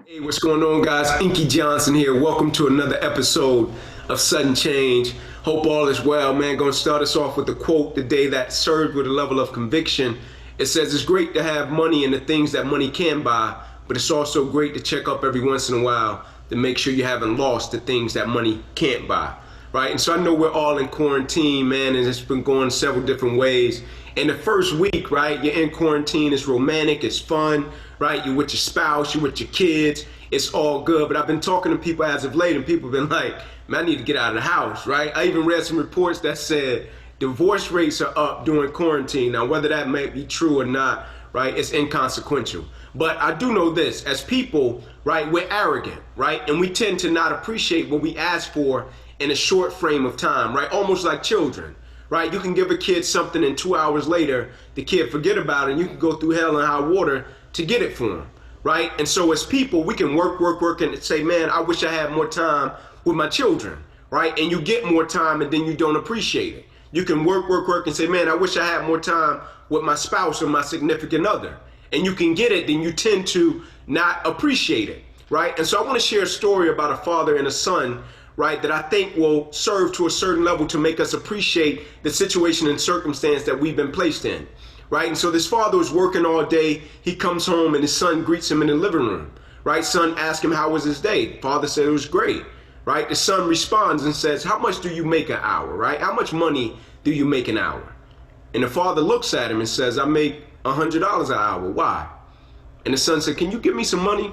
Hey, what's going on, guys? Inky Johnson here. Welcome to another episode of Sudden Change. Hope all is well, man. Going to start us off with a quote today that served with a level of conviction. It says, "It's great to have money and the things that money can buy, but it's also great to check up every once in a while to make sure you haven't lost the things that money can't buy." Right? And so I know we're all in quarantine, man, and it's been going several different ways. In the first week, right, you're in quarantine, it's romantic, it's fun, right? You're with your spouse, you're with your kids, it's all good. But I've been talking to people as of late, and people have been like, man, I need to get out of the house, right? I even read some reports that said divorce rates are up during quarantine. Now, whether that may be true or not, right, it's inconsequential. But I do know this, as people, right, we're arrogant, right? And we tend to not appreciate what we ask for in a short frame of time, right? Almost like children. Right, you can give a kid something and 2 hours later, the kid forget about it and you can go through hell and high water to get it for them, right? And so as people, we can work and say, man, I wish I had more time with my children, right? And you get more time and then you don't appreciate it. You can work and say, man, I wish I had more time with my spouse or my significant other. And you can get it, then you tend to not appreciate it, right? And so I want to share a story about a father and a son, right, that I think will serve to a certain level to make us appreciate the situation and circumstance that we've been placed in, right? And so this father was working all day. He comes home and his son greets him in the living room, right? Son asks him, how was his day? Father said it was great, right? The son responds and says, how much do you make an hour, right? How much money do you make an hour? And the father looks at him and says, I make $100 an hour. Why? And the son said, can you give me some money?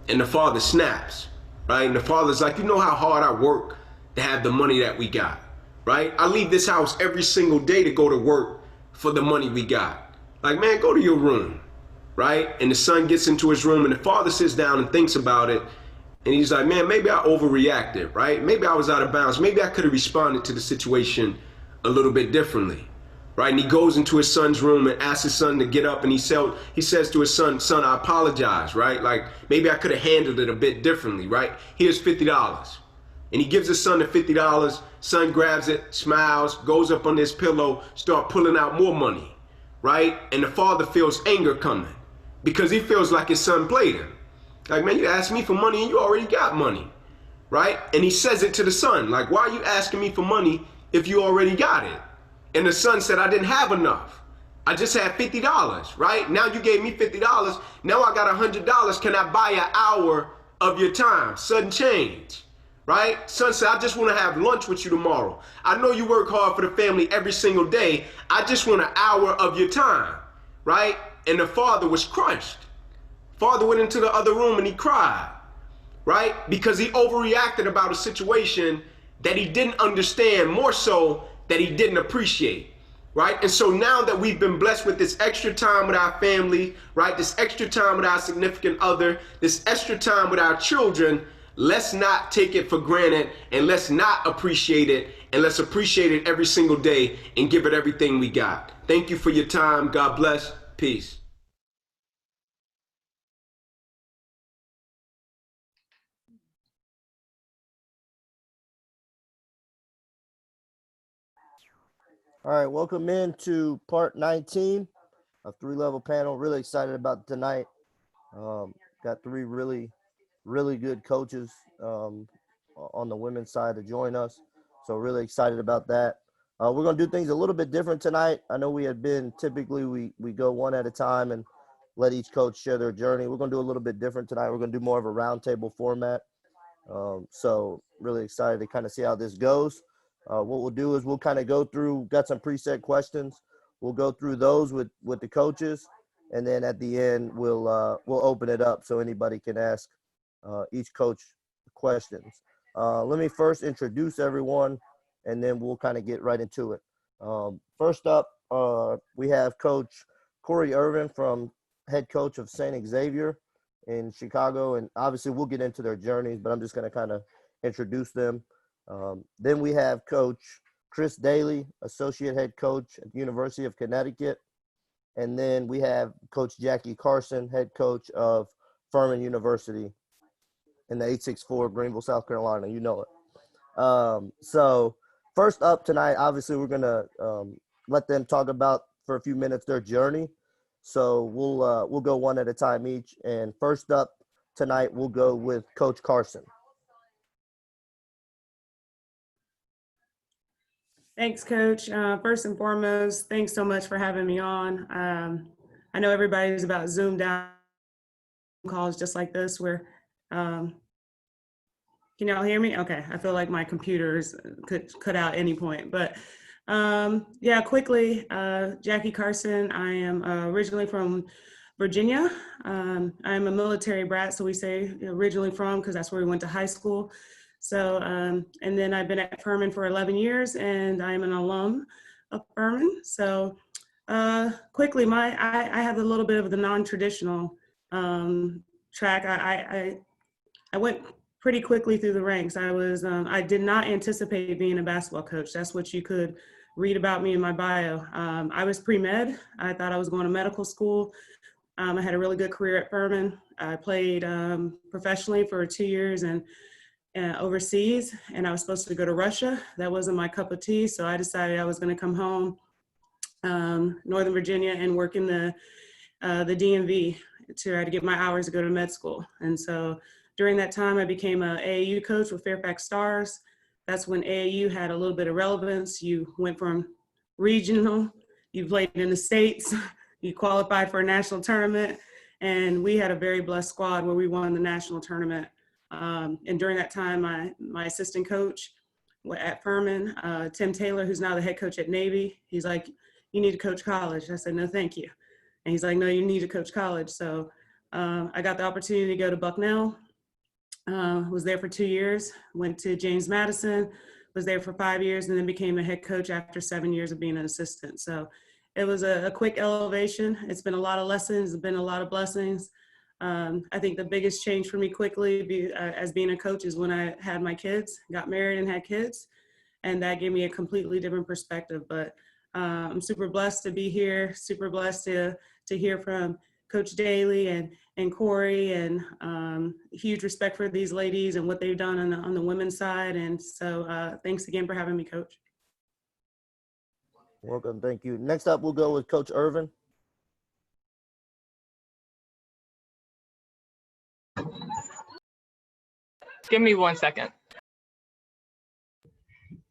And the father snaps. Right? And the father's like, you know how hard I work to have the money that we got, right? I leave this house every single day to go to work for the money we got. Like, man, go to your room, right? And the son gets into his room and the father sits down and thinks about it. And he's like, man, maybe I overreacted, right? Maybe I was out of bounds. Maybe I could have responded to the situation a little bit differently, right? And he goes into his son's room and asks his son to get up, and he says to his son, I apologize, right? Like, maybe I could have handled it a bit differently, right? Here's $50. And he gives his son the $50. Son grabs it, smiles, goes up on his pillow, start pulling out more money, right? And the father feels anger coming because he feels like his son played him. Like, man, you asked me for money and you already got money, right? And he says it to the son, like, why are you asking me for money if you already got it? And the son said, I didn't have enough. I just had $50, right? Now you gave me $50. Now I got $100. Can I buy an hour of your time? Sudden change, right? Son said, I just want to have lunch with you tomorrow. I know you work hard for the family every single day. I just want an hour of your time, right? And the father was crushed. Father went into the other room and he cried, right? Because he overreacted about a situation that he didn't understand, more so that he didn't appreciate, right? And so now that we've been blessed with this extra time with our family, right? This extra time with our significant other, this extra time with our children, let's not take it for granted and let's not appreciate it, and let's appreciate it every single day and give it everything we got. Thank you for your time. God bless. Peace. All right, welcome into part 19 of three-level panel. Really excited about tonight. Got three really good coaches on the women's side to join us. So really excited about that. We're going to do things a little bit different tonight. I know we had been typically we go one at a time and let each coach share their journey. We're going to do a little bit different tonight. We're going to do more of a roundtable format. So really excited to kind of see how this goes. What we'll do is we'll kind of go through, got some preset questions. We'll go through those with the coaches, and then at the end we'll open it up so anybody can ask each coach questions. Let me first introduce everyone, and then we'll kind of get right into it. First up, we have Coach Corry Irvin, from head coach of St. Xavier in Chicago, and obviously we'll get into their journeys, but I'm just going to kind of introduce them. Then we have Coach Chris Dailey, associate head coach at the University of Connecticut. And then we have Coach Jackie Carson, head coach of Furman University in the 864 Greenville, South Carolina. You know it. So first up tonight, obviously we're going to let them talk about for a few minutes their journey. So we'll go one at a time each. And first up, tonight we'll go with Coach Carson. Thanks, Coach. First and foremost, thanks so much for having me on. I know everybody's about Zoom down calls just like this where, can y'all hear me? Okay, I feel like my computers could cut out any point, but yeah, quickly, Jackie Carson. I am originally from Virginia. I'm a military brat, so we say originally from, because that's where we went to high school. So, and then I've been at Furman for 11 years, and I'm an alum of Furman. So, quickly, I have a little bit of the non-traditional track. I went pretty quickly through the ranks. I did not anticipate being a basketball coach. That's what you could read about me in my bio. I was pre-med. I thought I was going to medical school. I had a really good career at Furman. I played professionally for 2 years and overseas, and I was supposed to go to Russia. That wasn't my cup of tea, so I decided I was going to come home, Northern Virginia, and work in the DMV to try to get my hours to go to med school. And so during that time, I became an AAU coach with Fairfax Stars. That's when AAU had a little bit of relevance. You went from regional, you played in the States, you qualified for a national tournament, and we had a very blessed squad where we won the national tournament. And during that time, my assistant coach at Furman, Tim Taylor, who's now the head coach at Navy, he's like, "You need to coach college." I said, "No, thank you." And he's like, "No, you need to coach college." So I got the opportunity to go to Bucknell. Was there for 2 years, went to James Madison, was there for 5 years, and then became a head coach after 7 years of being an assistant. So it was a quick elevation. It's been a lot of lessons, it's been a lot of blessings. I think the biggest change for me quickly as being a coach is when I had my kids, got married and had kids, and that gave me a completely different perspective. But I'm super blessed to be here, super blessed to hear from Coach Dailey and Corry, and huge respect for these ladies and what they've done on the women's side. And so thanks again for having me, Coach. Welcome, thank you. Next up, we'll go with Coach Irvin. Give me 1 second.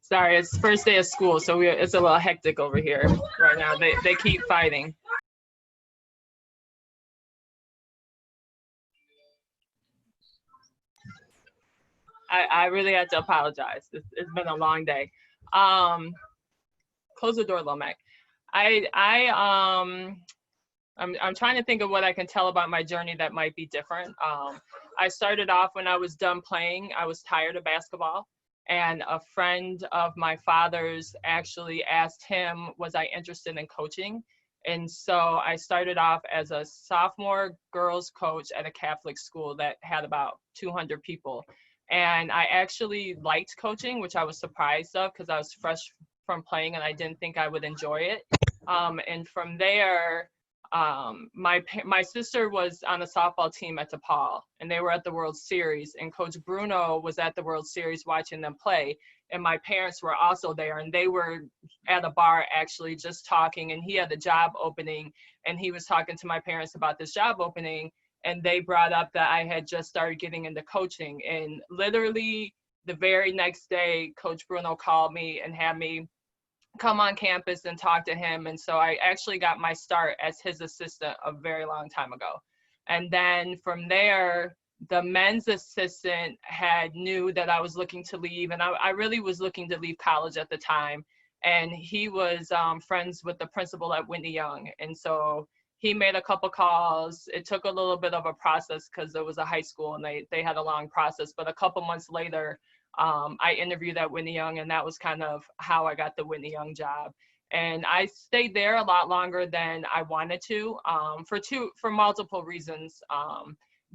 Sorry, it's first day of school, so it's a little hectic over here right now. They keep fighting. I really had to apologize. It's been a long day. Close the door, Lomac. I'm trying to think of what I can tell about my journey that might be different. I started off when I was done playing. I was tired of basketball, and a friend of my father's actually asked him, was I interested in coaching? And so I started off as a sophomore girls coach at a Catholic school that had about 200 people. And I actually liked coaching, which I was surprised of because I was fresh from playing and I didn't think I would enjoy it. And from there, my sister was on the softball team at DePaul, and they were at the World Series, and Coach Bruno was at the World Series watching them play, and my parents were also there, and they were at a bar actually just talking, and he had a job opening, and he was talking to my parents about this job opening, and they brought up that I had just started getting into coaching, and literally the very next day, Coach Bruno called me and had me come on campus and talk to him. And so I actually got my start as his assistant a very long time ago. And then from there, the men's assistant knew that I was looking to leave, and I really was looking to leave college at the time. And he was friends with the principal at Whitney Young. And so he made a couple calls. It took a little bit of a process because it was a high school and they had a long process. But a couple months later, I interviewed at Whitney Young, and that was kind of how I got the Whitney Young job. And I stayed there a lot longer than I wanted to, for multiple reasons.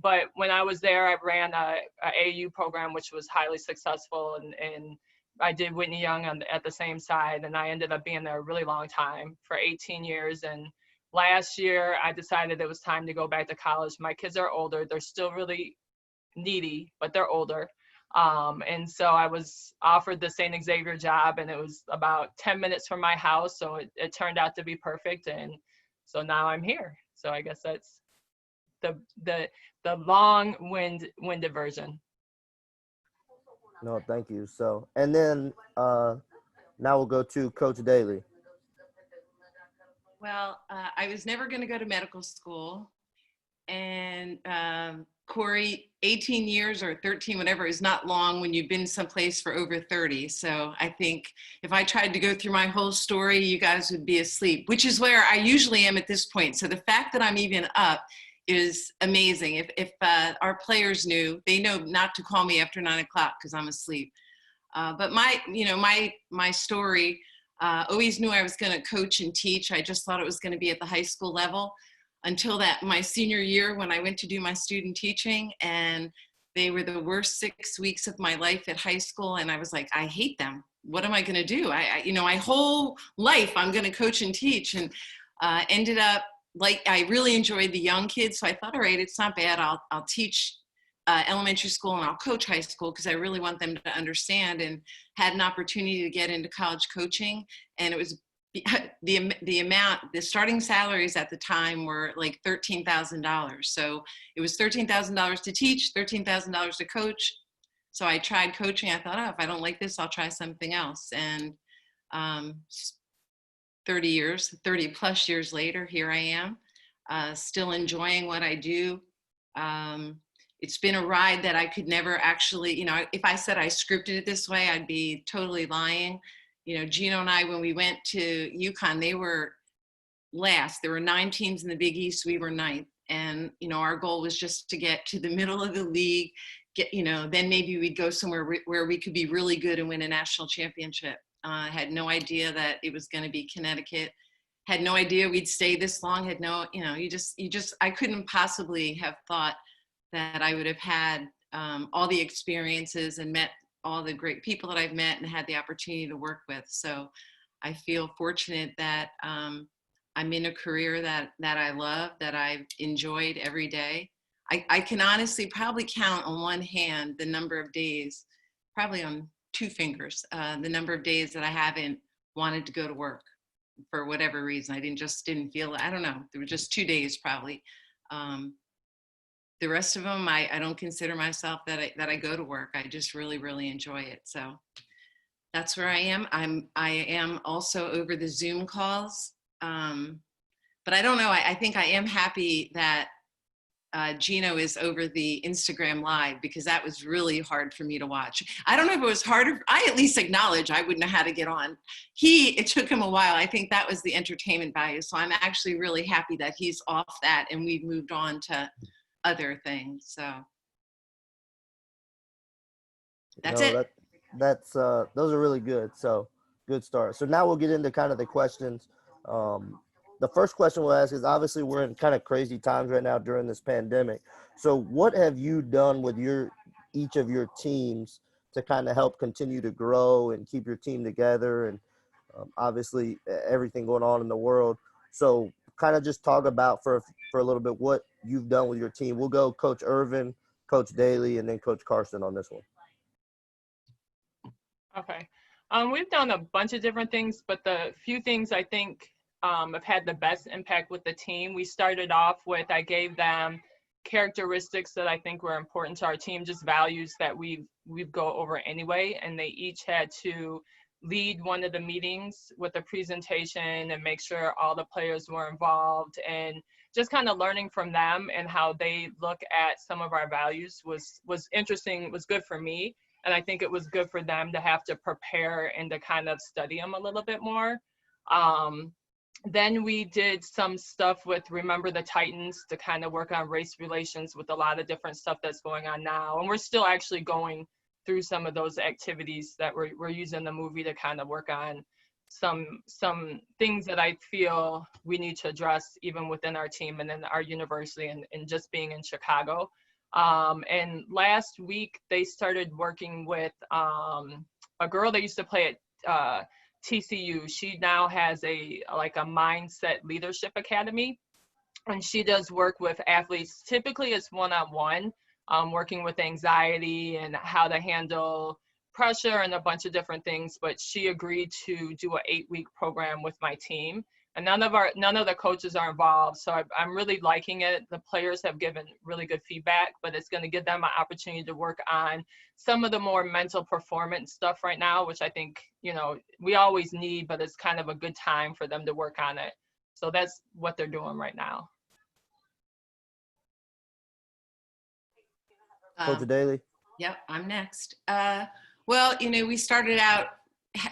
But when I was there, I ran a AAU program, which was highly successful, and I did Whitney Young at the same side, and I ended up being there a really long time, for 18 years. And last year, I decided it was time to go back to college. My kids are older. They're still really needy, but they're older. And so I was offered the St. Xavier job, and it was about 10 minutes from my house. So it turned out to be perfect. And so now I'm here. So I guess that's the long-winded version. No, thank you. So, and then now we'll go to Coach Dailey. Well, I was never going to go to medical school. And Corry, 18 years or 13, whatever, is not long when you've been someplace for over 30. So I think if I tried to go through my whole story, you guys would be asleep, which is where I usually am at this point. So the fact that I'm even up is amazing. If our players knew, they know not to call me after 9 o'clock because I'm asleep. But my story, always knew I was going to coach and teach. I just thought it was going to be at the high school level until that my senior year when I went to do my student teaching, and they were the worst 6 weeks of my life at high school. And I was like, I hate them. What am I going to do? My whole life I'm going to coach and teach, and ended up like, I really enjoyed the young kids. So I thought, all right, it's not bad. I'll teach elementary school and I'll coach high school because I really want them to understand, and had an opportunity to get into college coaching. And it was the starting salaries at the time were like $13,000. So it was $13,000 to teach, $13,000 to coach. So I tried coaching. I thought, if I don't like this, I'll try something else. And 30 plus years later, here I am, still enjoying what I do. It's been a ride that I could never actually, if I said I scripted it this way, I'd be totally lying. Gino and I, when we went to UConn, they were last. There were 9 teams in the Big East. We were 9th. And, our goal was just to get to the middle of the league, then maybe we'd go somewhere where we could be really good and win a national championship. I had no idea that it was going to be Connecticut. Had no idea we'd stay this long. Had no, I couldn't possibly have thought that I would have had all the experiences and met all the great people that I've met and had the opportunity to work with. So I feel fortunate that I'm in a career that I love, that I've enjoyed every day. I can honestly probably count on one hand the number of days, probably on 2 fingers, the number of days that I haven't wanted to go to work for whatever reason. I didn't feel it. I don't know. There were just 2 days probably. The rest of them, I don't consider myself that I go to work. I just really, really enjoy it. So that's where I am. I am also over the Zoom calls. But I don't know. I think I am happy that Gino is over the Instagram Live, because that was really hard for me to watch. I don't know if it was harder. I at least acknowledge I wouldn't know how to get on. It took him a while. I think that was the entertainment value. So I'm actually really happy that he's off that and we've moved on to other things. So that's it. That's those are really good. So good start. So now we'll get into kind of the questions. The first question we'll ask is, obviously we're in kind of crazy times right now during this pandemic. So what have you done with each of your teams to kind of help continue to grow and keep your team together, and obviously everything going on in the world? So kind of just talk about for a little bit what you've done with your team. We'll go Coach Irvin, Coach Dailey, and then Coach Carson on this one. Okay. We've done a bunch of different things, but the few things I think have had the best impact with the team. We started off with, I gave them characteristics that I think were important to our team, just values that we've go over anyway, and they each had to lead one of the meetings with a presentation and make sure all the players were involved, and just kind of learning from them and how they look at some of our values was interesting, was good for me. And I think it was good for them to have to prepare and to kind of study them a little bit more. Then we did some stuff with Remember the Titans to kind of work on race relations with a lot of different stuff that's going on now. And we're still actually going through some of those activities that we're using the movie to kind of work on some things that I feel we need to address even within our team and then our university and just being in Chicago. And last week they started working with a girl that used to play at TCU. She now has a mindset leadership academy, and she does work with athletes. Typically it's one-on-one, working with anxiety and how to handle pressure and a bunch of different things, but she agreed to do an 8-week program with my team. and none of the coaches are involved. So I'm really liking it. The players have given really good feedback, but it's going to give them an opportunity to work on some of the more mental performance stuff right now, which I think, you know, we always need, but it's kind of a good time for them to work on it. So that's what they're doing right now. Coach Dailey. Yep, I'm next. Well, you know, we started out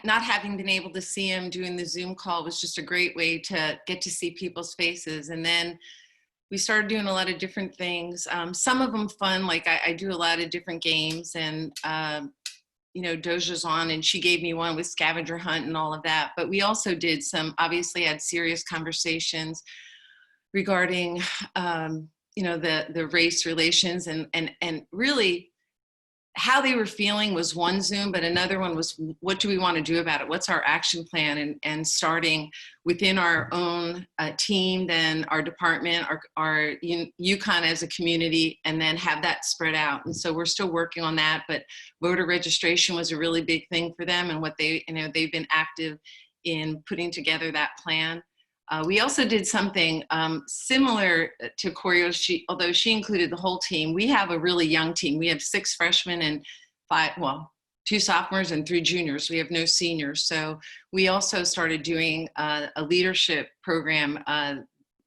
not having been able to see him doing the Zoom call was just a great way to get to see people's faces. And then we started doing a lot of different things. Some of them fun, like I do a lot of different games, and you know, Doja's on and she gave me one with scavenger hunt and all of that. But we also did some, obviously had serious conversations regarding, you know, the race relations, and really how they were feeling was one Zoom, but another one was, what do we want to do about it? What's our action plan? And starting within our own team, then our department, our UConn as a community, and then have that spread out. And so we're still working on that, but voter registration was a really big thing for them, and what they, you know, they've been active in putting together that plan. We also did something similar to Corry, although she included the whole team. We have a really young team. We have 6 freshmen and 2 sophomores and 3 juniors. We have no seniors. So we also started doing a leadership program.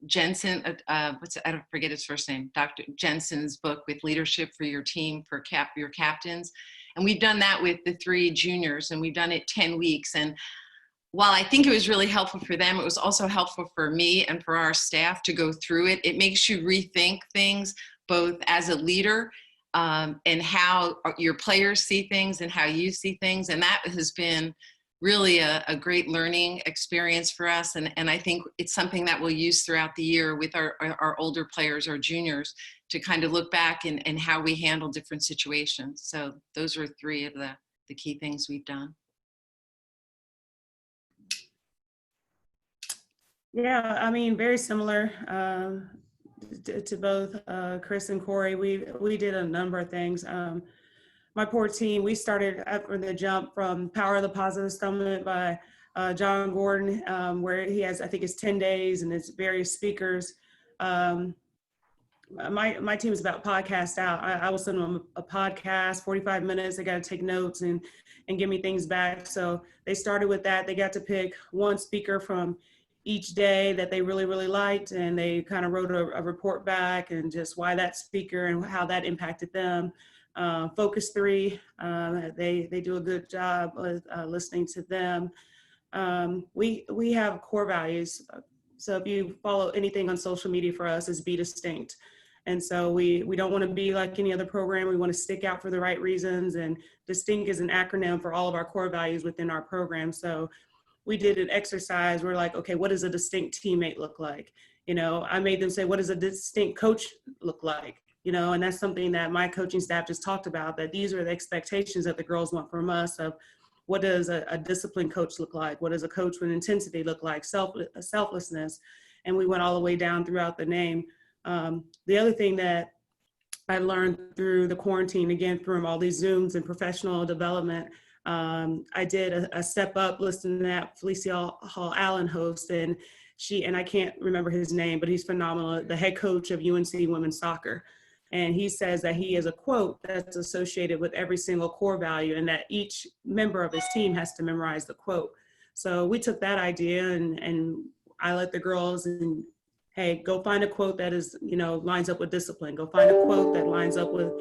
Jensen, I forget his first name, Dr. Jensen's book with leadership for your team, for your captains. And we've done that with the 3 juniors, and we've done it 10 weeks. And while I think it was really helpful for them, it was also helpful for me and for our staff to go through it. It makes you rethink things, both as a leader and how your players see things and how you see things. And that has been really a great learning experience for us. And I think it's something that we'll use throughout the year with our older players, our juniors, to kind of look back and how we handle different situations. So those are 3 of the key things we've done. Yeah, I mean, very similar to both Chris and Corry. We did a number of things. My poor team, we started after the jump from Power of the Positive Summit by John Gordon, where he has, I think it's 10 days and it's various speakers. My team is about podcast out. I will send them a podcast, 45 minutes. They got to take notes and give me things back. So they started with that. They got to pick one speaker from each day that they really, really liked, and they kind of wrote a report back and just why that speaker and how that impacted them. Focus 3, they do a good job with listening to them. We have core values. So if you follow anything on social media for us, is be distinct. And so we don't want to be like any other program. We want to stick out for the right reasons, and distinct is an acronym for all of our core values within our program. So we did an exercise. We're like, okay, what does a distinct teammate look like? You know, I made them say, what does a distinct coach look like? You know, and that's something that my coaching staff just talked about, that these are the expectations that the girls want from us of what does a disciplined coach look like? What does a coach with intensity look like? Selflessness. And we went all the way down throughout the name. The other thing that I learned through the quarantine, again, from all these Zooms and professional development, I did a step up listening to that Felicia Hall Allen host, and I can't remember his name, but he's phenomenal, the head coach of UNC women's soccer. And he says that he has a quote that's associated with every single core value, and that each member of his team has to memorize the quote. So we took that idea and I let the girls, and hey, go find a quote that is, you know, lines up with discipline. Go find a quote that lines up with,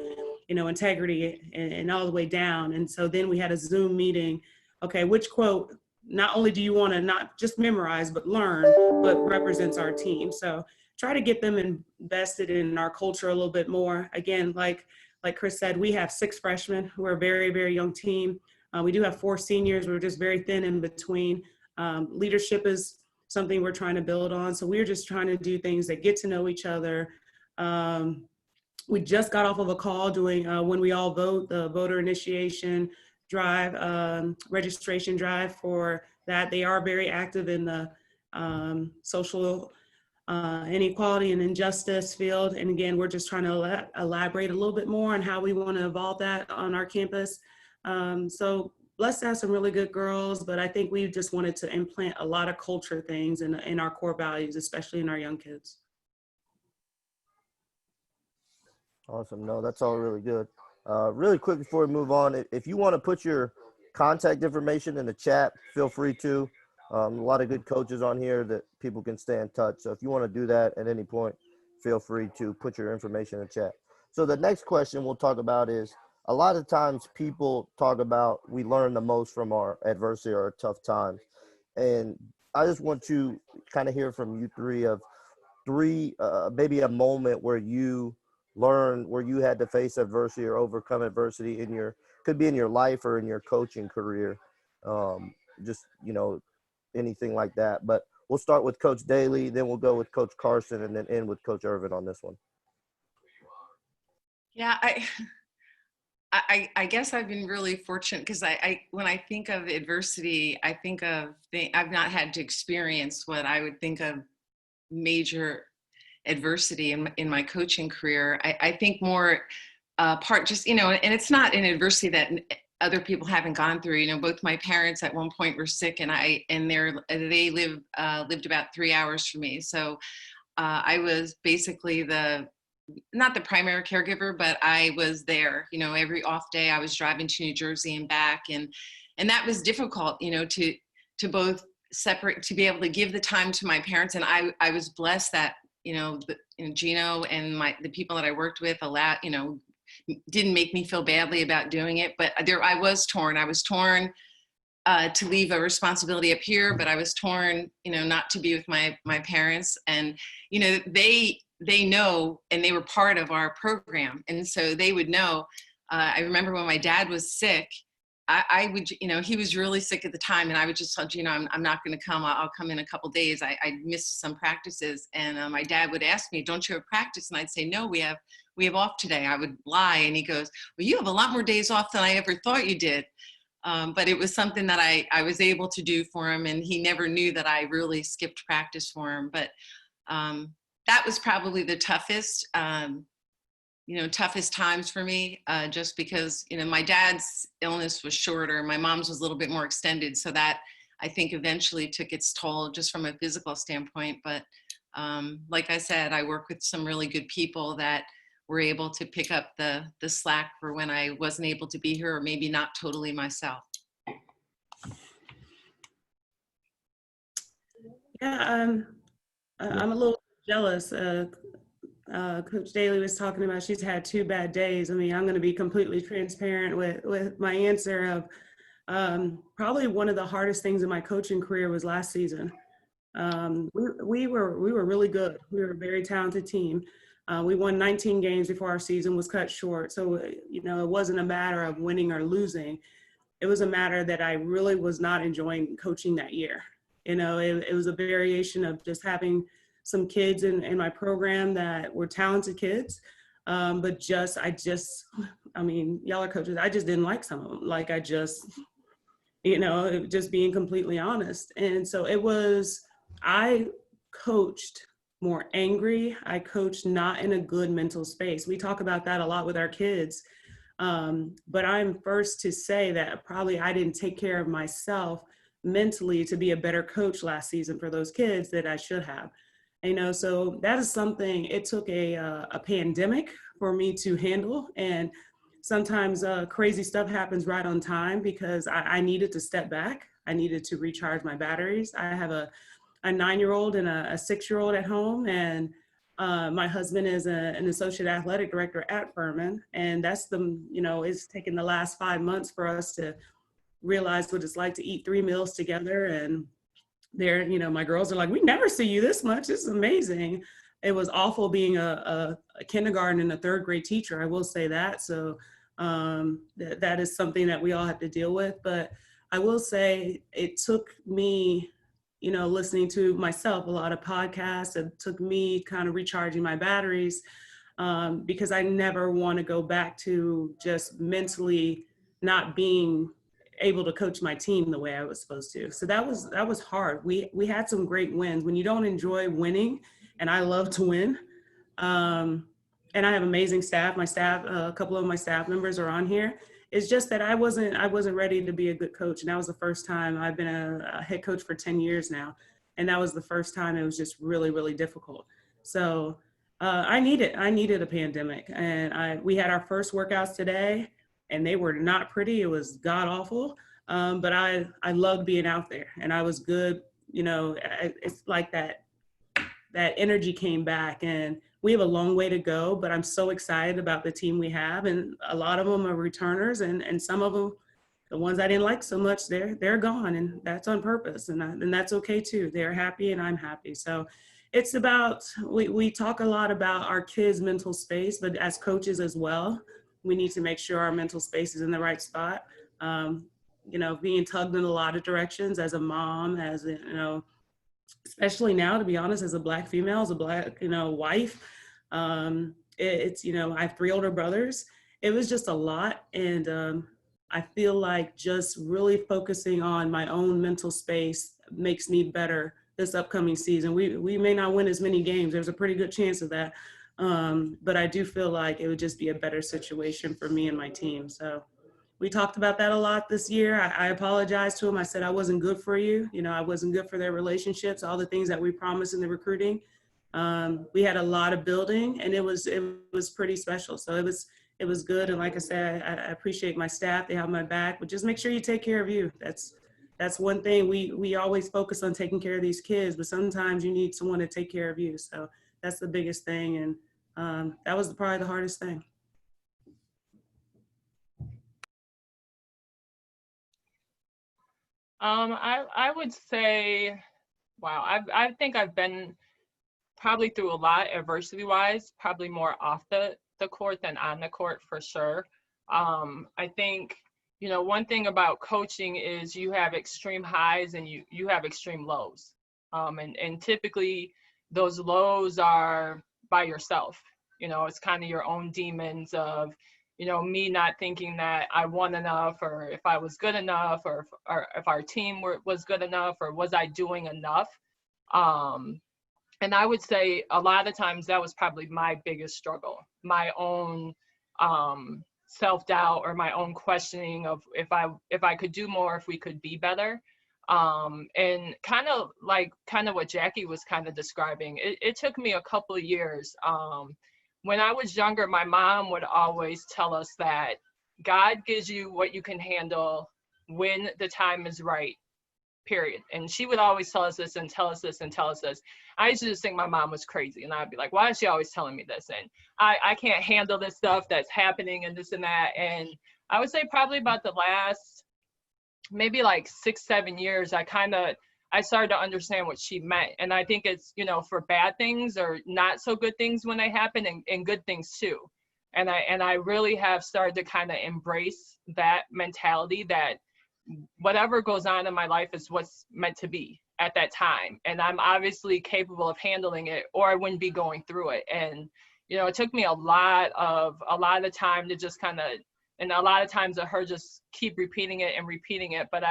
you know, integrity and all the way down. And so then we had a Zoom meeting. Okay, which quote, not only do you want to not just memorize, but learn, but represents our team. So try to get them invested in our culture a little bit more. Again, like Chris said, we have 6 freshmen who are a very, very young team. We do have 4 seniors. We're just very thin in between. Leadership is something we're trying to build on. So we're just trying to do things that get to know each other. We just got off of a call doing When We All Vote, the voter initiation drive, registration drive for that. They are very active in the social inequality and injustice field. And again, we're just trying to elaborate a little bit more on how we want to evolve that on our campus. So blessed to have some really good girls, but I think we just wanted to implant a lot of culture things in our core values, especially in our young kids. Awesome. No, that's all really good. Really quick before we move on, if you want to put your contact information in the chat, feel free to. A lot of good coaches on here that people can stay in touch. So if you want to do that at any point, feel free to put your information in the chat. So the next question we'll talk about is, a lot of times people talk about we learn the most from our adversity or our tough times. And I just want to kind of hear from you three, maybe a moment where you learned, where you had to face adversity or overcome adversity in your, could be in your life or in your coaching career. Just, anything like that. But we'll start with Coach Dailey, then we'll go with Coach Carson, and then end with Coach Irvin on this one. Yeah, I guess I've been really fortunate because when I think of adversity, I think of I've not had to experience what I would think of major adversity in my coaching career. I think more part just, and it's not an adversity that other people haven't gone through. Both my parents at one point were sick, and they lived about 3 hours from me. So I was basically not the primary caregiver, but I was there, every off day I was driving to New Jersey and back. And that was difficult, to both separate, to be able to give the time to my parents. And I was blessed that, Gino and the people that I worked with didn't make me feel badly about doing it. But I was torn. I was torn to leave a responsibility up here, but I was torn, not to be with my parents. And, they know, and they were part of our program. And so they would know. I remember when my dad was sick, I would, he was really sick at the time, and I would just tell Gino, I'm not going to come. I'll come in a couple days. I missed some practices, and my dad would ask me, "Don't you have practice?" And I'd say, "No, we have off today." I would lie, and he goes, "Well, you have a lot more days off than I ever thought you did." But it was something that I was able to do for him, and he never knew that I really skipped practice for him. But that was probably the toughest. Toughest times for me, just because, my dad's illness was shorter. My mom's was a little bit more extended. So that, I think, eventually took its toll just from a physical standpoint. But like I said, I work with some really good people that were able to pick up the slack for when I wasn't able to be here, or maybe not totally myself. Yeah, I'm a little jealous. Coach Dailey was talking about she's had 2 bad days. I mean, I'm going to be completely transparent with my answer of probably one of the hardest things in my coaching career was last season. We were really good. We were a very talented team. We won 19 games before our season was cut short. So, it wasn't a matter of winning or losing. It was a matter that I really was not enjoying coaching that year. It was a variation of just having some kids in my program that were talented kids. But y'all are coaches. I just didn't like some of them. Just being completely honest. And so I coached more angry. I coached not in a good mental space. We talk about that a lot with our kids. But I'm first to say that probably I didn't take care of myself mentally to be a better coach last season for those kids that I should have. So that is something, it took a pandemic for me to handle. And sometimes crazy stuff happens right on time because I needed to step back. I needed to recharge my batteries. I have a 9-year-old and a 6-year-old at home. And my husband is an associate athletic director at Furman. And that's it's taken the last 5 months for us to realize what it's like to eat 3 meals together. And my girls are like, "We never see you this much. This is amazing." It was awful being a kindergarten and a 3rd grade teacher. I will say that. So that is something that we all have to deal with. But I will say it took me, listening to myself, a lot of podcasts. It took me kind of recharging my batteries because I never want to go back to just mentally not being able to coach my team the way I was supposed to. So that was hard. We had some great wins. When you don't enjoy winning, and I love to win, and I have amazing staff. My staff, a couple of my staff members are on here, it's just that I wasn't ready to be a good coach. And that was the first time. I've been a head coach for 10 years now. And that was the first time it was just really, really difficult. So I needed a pandemic. And we had our first workouts today, and they were not pretty. It was god awful. But I loved being out there, and I was good. You know, it's like that energy came back, and we have a long way to go, but I'm so excited about the team we have. And a lot of them are returners, and some of them, the ones I didn't like so much, they're gone, and that's on purpose. And that's okay too. They're happy and I'm happy. So it's about, we talk a lot about our kids' mental space, but as coaches as well, we need to make sure our mental space is in the right spot. You know, being tugged in a lot of directions as a mom, as a, you know, especially now, to be honest, as a Black female, as a Black, you know, wife, it's, you know, I have 3 older brothers. It was just a lot. And I feel like just really focusing on my own mental space makes me better this upcoming season. We may not win as many games. There's a pretty good chance of that. But I do feel like it would just be a better situation for me and my team. So we talked about that a lot this year. I apologized to him. I said I wasn't good for you. You know, I wasn't good for their relationships, all the things that we promised in the recruiting. We had a lot of building, and it was pretty special. So it was good. And like I said, I appreciate my staff. They have my back, but just make sure you take care of you. That's one thing. We always focus on taking care of these kids, but sometimes you need someone to take care of you. So that's the biggest thing. And that was probably the hardest thing. I would say, wow, I think I've been probably through a lot adversity wise, probably more off the court than on the court for sure. I think, you know, one thing about coaching is you have extreme highs and you have extreme lows. And typically those lows are by yourself. You know, it's kind of your own demons of, you know, me not thinking that I won enough, or if I was good enough, or if our team was good enough, or was I doing enough? And I would say a lot of times that was probably my biggest struggle, my own self-doubt, or my own questioning of if I could do more, if we could be better. And kind of what Jackie was kind of describing, it took me a couple of years. When I was younger, my mom would always tell us that God gives you what you can handle when the time is right, period. And she would always tell us this and tell us this and tell us this. I used to just think my mom was crazy. And I'd be like, why is she always telling me this? And I can't handle this stuff that's happening and this and that. And I would say probably about the last, maybe like 6-7 years, I started to understand what she meant. And I think it's, you know, for bad things or not so good things when they happen, and good things too. And I really have started to kind of embrace that mentality that whatever goes on in my life is what's meant to be at that time. And I'm obviously capable of handling it, or I wouldn't be going through it. And, you know, it took me a lot of time to just kind of, and a lot of times of her just keep repeating it. But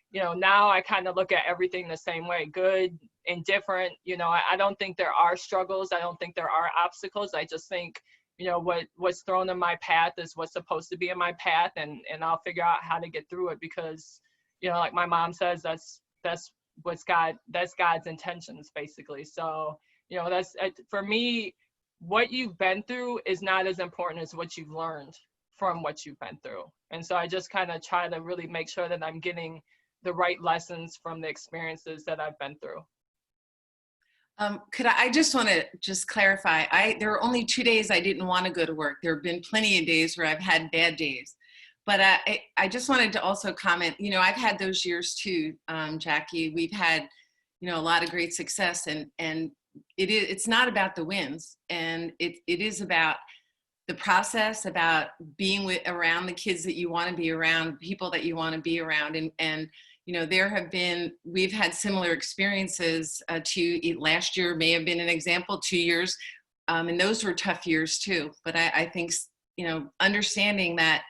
you know, now I kind of look at everything the same way, good, indifferent. You know, I don't think there are struggles. I don't think there are obstacles. I just think, you know, what's thrown in my path is what's supposed to be in my path, and I'll figure out how to get through it, because, you know, like my mom says, that's God's intentions, basically. So, you know, that's, for me, what you've been through is not as important as what you've learned from what you've been through. And so I just kind of try to really make sure that I'm getting the right lessons from the experiences that I've been through. I just want to just clarify, there were only 2 days I didn't want to go to work. There have been plenty of days where I've had bad days, but I just wanted to also comment, you know, I've had those years too, Jackie. We've had, you know, a lot of great success, and it's not about the wins, and it is about the process, about being around the kids that you want to be around, people that you want to be around. And you know, we've had similar experiences to last year may have been an example, 2 years, and those were tough years too. But I think, you know, understanding that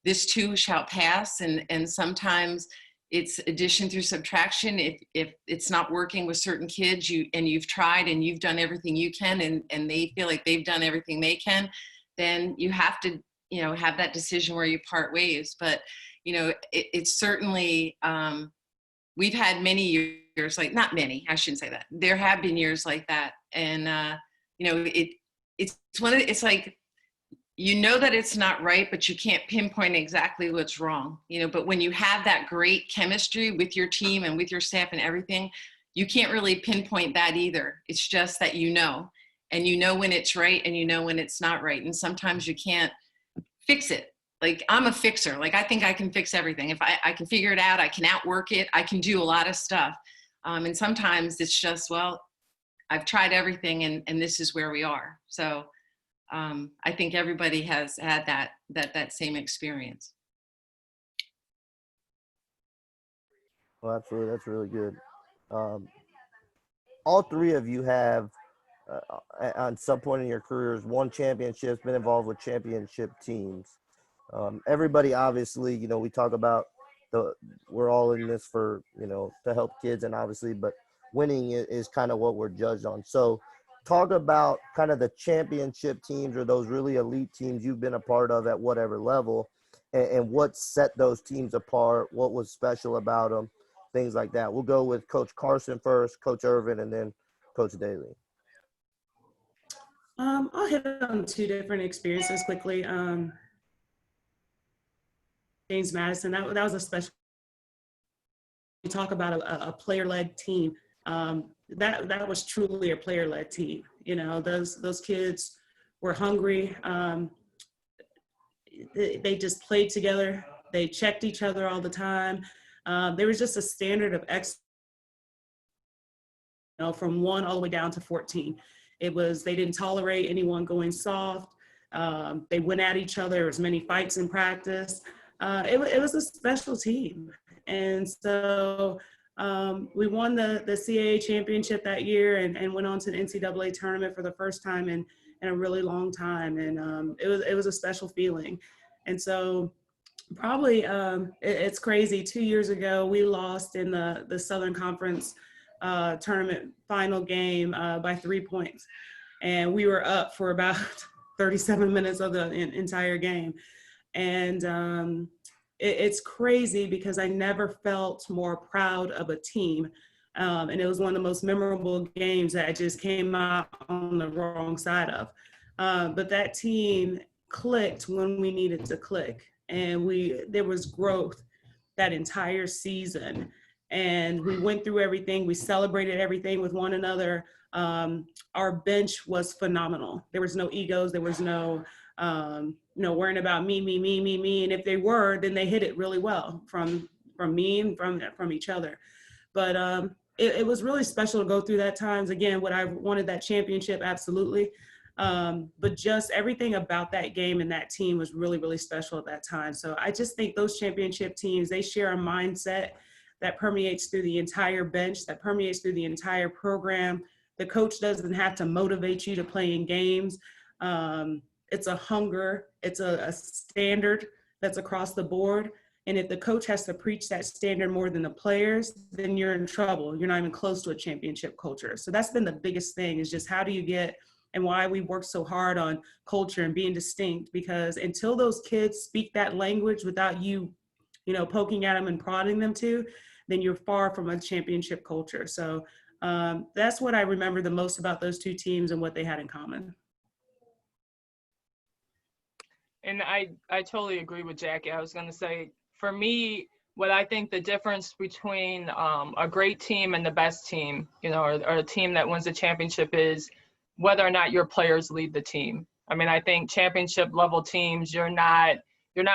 this too shall pass, and sometimes it's addition through subtraction. If it's not working with certain kids, you've tried and you've done everything you can, and they feel like they've done everything they can, then you have to you know, have that decision where you part ways. But, you know, it's certainly, we've had many years, like, not many, I shouldn't say that. There have been years like that. And, you know, it's one of the, it's like, you know that it's not right, but you can't pinpoint exactly what's wrong, you know. But when you have that great chemistry with your team and with your staff and everything, you can't really pinpoint that either. It's just that you know, and you know when it's right and you know when it's not right. And sometimes you can't fix it. Like, I'm a fixer. Like, I think I can fix everything. If I can figure it out, I can outwork it. I can do a lot of stuff. And sometimes it's just, well, I've tried everything and this is where we are. So I think everybody has had that same experience. Well, absolutely. That's really good. All three of you have, on some point in your careers, won championships, been involved with championship teams. Everybody, obviously, you know, we talk about we're all in this for, you know, to help kids, and obviously, but winning is kind of what we're judged on. So talk about kind of the championship teams or those really elite teams you've been a part of at whatever level, and what set those teams apart, what was special about them, things like that. We'll go with Coach Carson first, Coach Irvin, and then Coach Dailey. I'll hit on two different experiences quickly. James Madison, that was a special. We talk about a player-led team. That was truly a player-led team. You know, those kids were hungry. They just played together. They checked each other all the time. There was just a standard of excellence, you know, from 1 all the way down to 14. They didn't tolerate anyone going soft. They went at each other. There was many fights in practice. It was a special team. And so we won the CAA championship that year and went on to the NCAA tournament for the first time in a really long time. And it was a special feeling. And so probably it's crazy. 2 years ago, we lost in the Southern Conference tournament final game by 3 points. And we were up for about 37 minutes of the entire game. And it's crazy because I never felt more proud of a team. And it was one of the most memorable games that I just came out on the wrong side of. But that team clicked when we needed to click. And there was growth that entire season. And we went through everything. We celebrated everything with one another. Our bench was phenomenal. There was no egos. There was no worrying about me. And if they were, then they hit it really well from me and from each other. But it was really special to go through that times. Again, would I wanted that championship? Absolutely. But just everything about that game and that team was really, really special at that time. So I just think those championship teams, they share a mindset that permeates through the entire bench, that permeates through the entire program. The coach doesn't have to motivate you to play in games. It's a hunger, it's a standard that's across the board. And if the coach has to preach that standard more than the players, then you're in trouble. You're not even close to a championship culture. So that's been the biggest thing, is just how do you get, and why we work so hard on culture and being distinct, because until those kids speak that language without you poking at them and prodding them to, then you're far from a championship culture. So that's what I remember the most about those two teams and what they had in common. And I totally agree with Jackie. I was going to say, for me, what I think the difference between a great team and the best team, or a team that wins the championship, is whether or not your players lead the team. I mean, I think championship level teams, you're not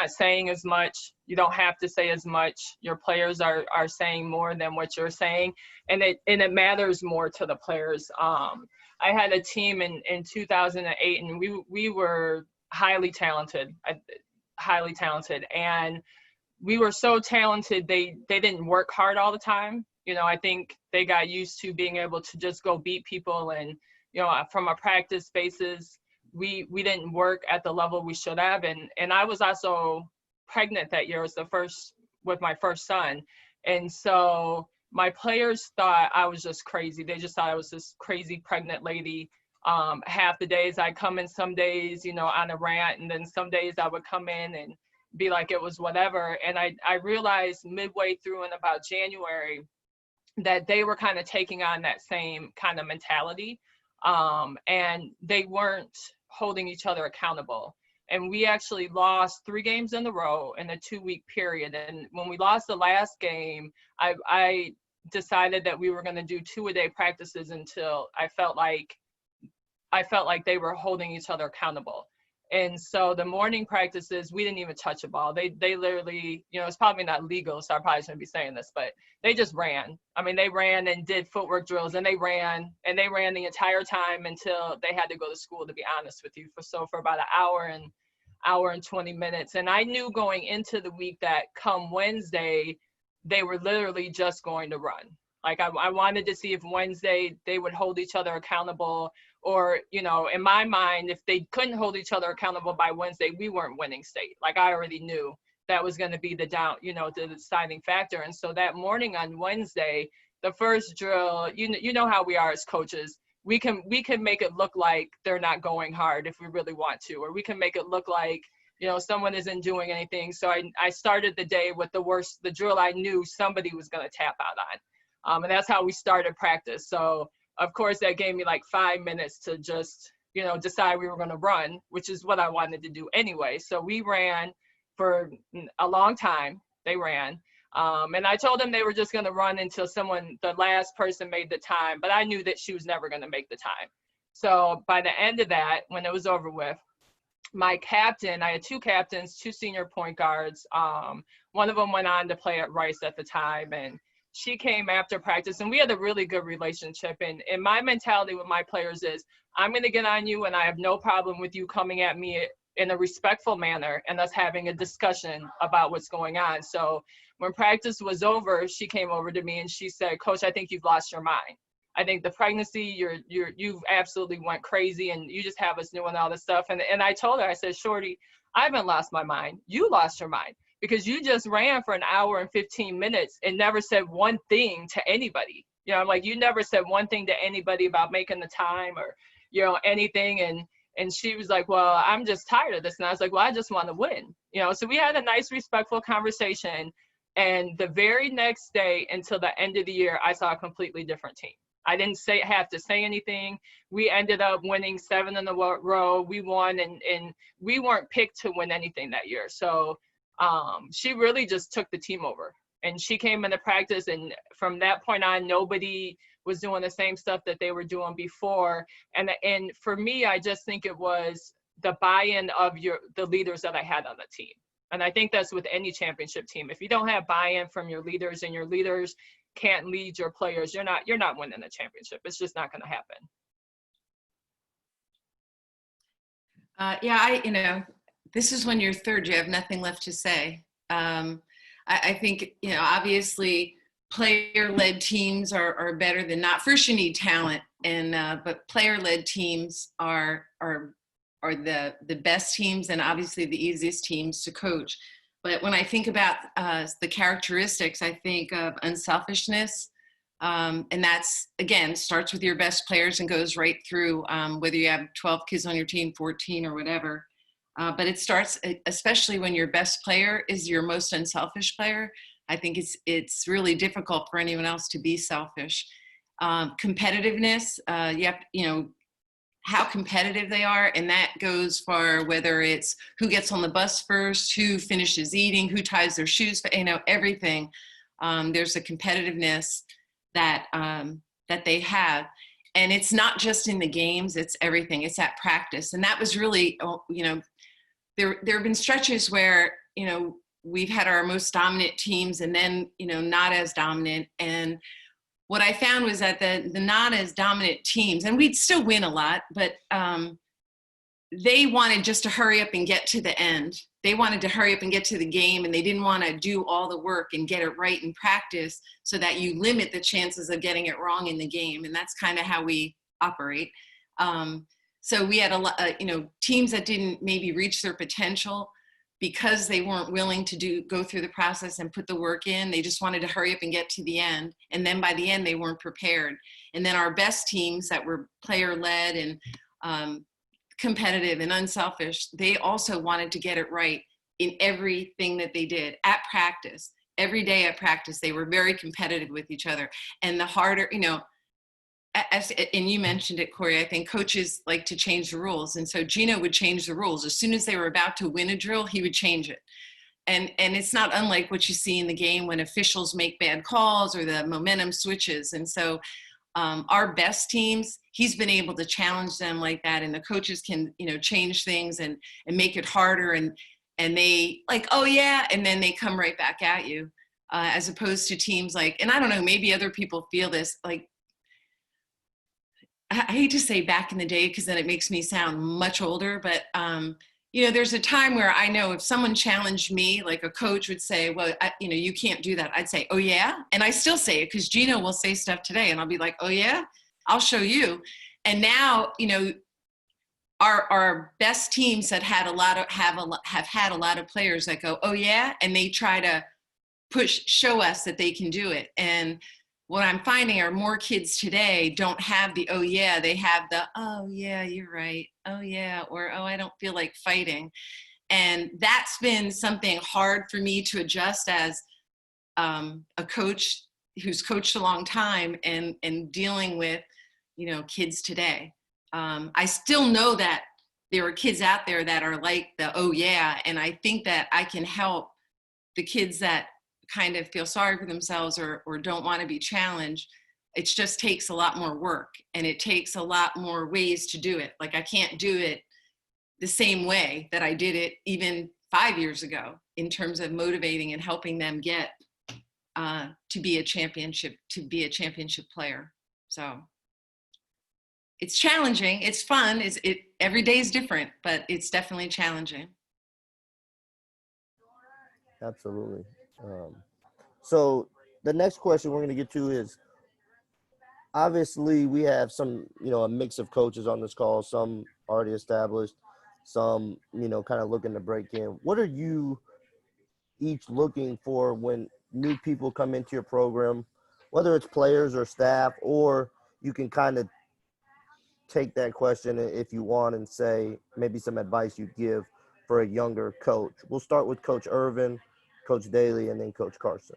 saying as much. You don't have to say as much. Your players are saying more than what you're saying, and it matters more to the players. I had a team in 2008, and we were highly talented, and we were so talented, they didn't work hard all the time. I think they got used to being able to just go beat people, and from a practice basis, we didn't work at the level we should have. And I was also pregnant that year. It was with my first son, and so my players thought I was just crazy. They just thought I was this crazy pregnant lady Half the days I come in some days, you know, on a rant, and then some days I would come in and be like it was whatever. And I realized midway through in about January that they were kind of taking on that same kind of mentality, and they weren't holding each other accountable. And we actually lost 3 games in a row in a 2-week period. And when we lost the last game, I decided that we were going to do 2-a-day practices until I felt like they were holding each other accountable. And so the morning practices, we didn't even touch a ball. They literally, you know, it's probably not legal, so I probably shouldn't be saying this, but they just ran. I mean, they ran and did footwork drills, and they ran the entire time until they had to go to school, to be honest with you. For about an hour and 20 minutes. And I knew going into the week that come Wednesday, they were literally just going to run. Like I wanted to see if Wednesday they would hold each other accountable, or, you know, in my mind, if they couldn't hold each other accountable by Wednesday, we weren't winning state. Like I already knew that was going to be the deciding factor. And so that morning on Wednesday, the first drill, you know how we are as coaches. We can make it look like they're not going hard if we really want to, or we can make it look like, you know, someone isn't doing anything. So I started the day with the drill I knew somebody was going to tap out on. And that's how we started practice. So of course that gave me like 5 minutes to just, you know, decide we were going to run, which is what I wanted to do anyway. So we ran for a long time. They ran. And I told them they were just going to run until the last person made the time, but I knew that she was never going to make the time. So by the end of that, when it was over with, my captain, I had 2 captains, 2 senior point guards. One of them went on to play at Rice at the time, and she came after practice, and we had a really good relationship. And my mentality with my players is, I'm going to get on you, and I have no problem with you coming at me in a respectful manner and us having a discussion about what's going on. So when practice was over, she came over to me and she said, Coach, I think you've lost your mind. I think the pregnancy, you've absolutely went crazy, and you just have us doing all this stuff. And I told her, I said, Shorty, I haven't lost my mind. You lost your mind, because you just ran for an hour and 15 minutes and never said one thing to anybody. You know, I'm like, you never said one thing to anybody about making the time or, you know, anything. And she was like, well, I'm just tired of this. And I was like, well, I just want to win. You know, so we had a nice, respectful conversation. And the very next day until the end of the year, I saw a completely different team. I didn't have to say anything. We ended up winning 7 in a row. We won, and we weren't picked to win anything that year. So she really just took the team over, and she came into practice. And from that point on, nobody was doing the same stuff that they were doing before. And for me, I just think it was the buy-in of the leaders that I had on the team. And I think that's with any championship team. If you don't have buy-in from your leaders, and your leaders can't lead your players, you're not winning the championship. It's just not going to happen. This is when you're third, you have nothing left to say. I think, you know, obviously player-led teams are better than not. First, you need talent, but player-led teams are the best teams, and obviously the easiest teams to coach. But when I think about the characteristics, I think of unselfishness. And that's, again, starts with your best players and goes right through whether you have 12 kids on your team, 14 or whatever. But it starts, especially when your best player is your most unselfish player. I think it's really difficult for anyone else to be selfish. Competitiveness, how competitive they are, and that goes for whether it's who gets on the bus first, who finishes eating, who ties their shoes, everything. There's a competitiveness that they have, and it's not just in the games, it's everything. It's at practice, and that was really, there have been stretches where, we've had our most dominant teams and then, not as dominant. And what I found was that the not as dominant teams, and we'd still win a lot, but they wanted just to hurry up and get to the end. They wanted to hurry up and get to the game, and they didn't want to do all the work and get it right in practice so that you limit the chances of getting it wrong in the game. And that's kind of how we operate. So we had a lot, teams that didn't maybe reach their potential. because they weren't willing to go through the process and put the work in, they just wanted to hurry up and get to the end. And then by the end, they weren't prepared. And then our best teams that were player-led and competitive and unselfish, they also wanted to get it right in everything that they did at practice. Every day at practice, they were very competitive with each other. And the harder, and you mentioned it, Corey, I think coaches like to change the rules. And so Gino would change the rules. As soon as they were about to win a drill, he would change it. And it's not unlike what you see in the game when officials make bad calls or the momentum switches. And so our best teams, he's been able to challenge them like that. And the coaches can, change things and make it harder. And they like, oh yeah, and then they come right back at you, as opposed to teams like, and I don't know, maybe other people feel this, like, I hate to say back in the day because then it makes me sound much older, but there's a time where I know if someone challenged me, like a coach would say, well, you can't do that. I'd say, oh yeah, and I still say it because Gino will say stuff today, and I'll be like, oh yeah, I'll show you. And now, our best teams that have had a lot of players that go, oh yeah, and they try to show us that they can do it. And what I'm finding are more kids today don't have the, oh yeah, they have the, oh yeah, you're right. Oh yeah. Or, oh, I don't feel like fighting. And that's been something hard for me to adjust as a coach who's coached a long time and dealing with, kids today. I still know that there are kids out there that are like the, oh yeah. And I think that I can help the kids that kind of feel sorry for themselves or don't want to be challenged. It just takes a lot more work, and it takes a lot more ways to do it. Like I can't do it the same way that I did it even 5 years ago in terms of motivating and helping them get to be a championship player. So it's challenging. It's fun. Every day is different, but it's definitely challenging. Absolutely. So the next question we're going to get to is, obviously we have some, a mix of coaches on this call, some already established, some, kind of looking to break in. What are you each looking for when new people come into your program, whether it's players or staff, or you can kind of take that question if you want and say maybe some advice you'd give for a younger coach? We'll start with Coach Irvin, Coach Dailey, and then Coach Carson.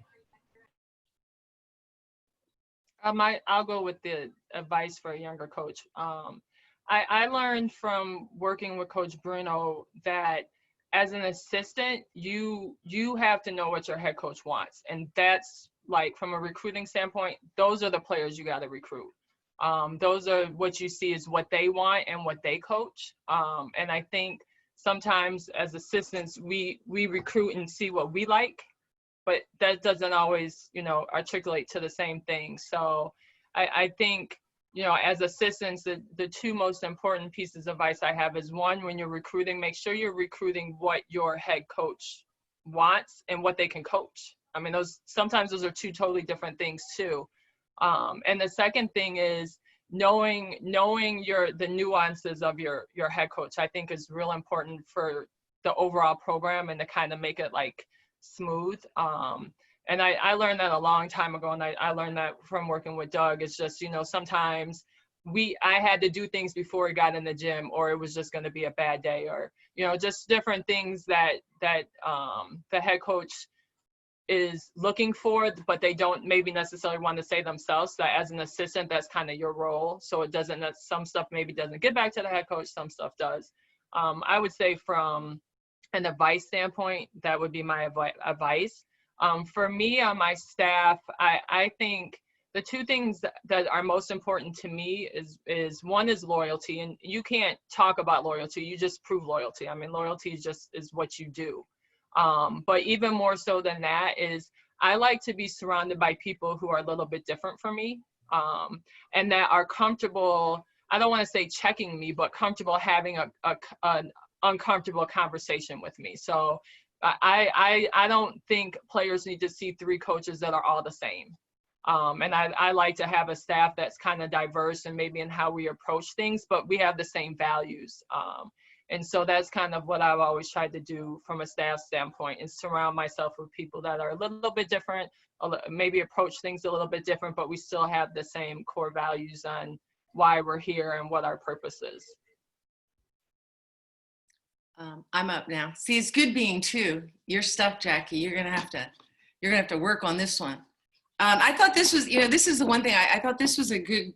I'll go with the advice for a younger coach. I learned from working with Coach Bruno that as an assistant, you have to know what your head coach wants. And that's like, from a recruiting standpoint, those are the players you got to recruit. Those are what you see is what they want and what they coach. And I think sometimes as assistants, we recruit and see what we like, but that doesn't always, articulate to the same thing. So I think, as assistants, the two most important pieces of advice I have is, one, when you're recruiting, make sure you're recruiting what your head coach wants and what they can coach. I mean, sometimes those are two totally different things too. And the second thing is knowing the nuances of your head coach, I think is real important for the overall program and to kind of make it like smooth. And I learned that a long time ago, and I learned that from working with Doug. It's just, sometimes I had to do things before he got in the gym, or it was just going to be a bad day, or, just different things that the head coach is looking for, but they don't maybe necessarily want to say themselves. So as an assistant, that's kind of your role. So it doesn't, some stuff maybe doesn't get back to the head coach, some stuff does. I would say from an advice standpoint, that would be my advice. For me on my staff, I think the two things that are most important to me is one is loyalty, and you can't talk about loyalty, you just prove loyalty. I mean, loyalty is what you do. But even more so than that is I like to be surrounded by people who are a little bit different from me, and that are comfortable, I don't want to say checking me, but comfortable having an uncomfortable conversation with me. So I don't think players need to see three coaches that are all the same. And I like to have a staff that's kind of diverse and maybe in how we approach things, but we have the same values. And so that's kind of what I've always tried to do from a staff standpoint, is surround myself with people that are a little bit different, maybe approach things a little bit different, but we still have the same core values on why we're here and what our purpose is. I'm up now. See, it's good being two. You're stuck, Jackie. You're gonna have to work on this one. I thought this was, this is the one thing I thought this was a good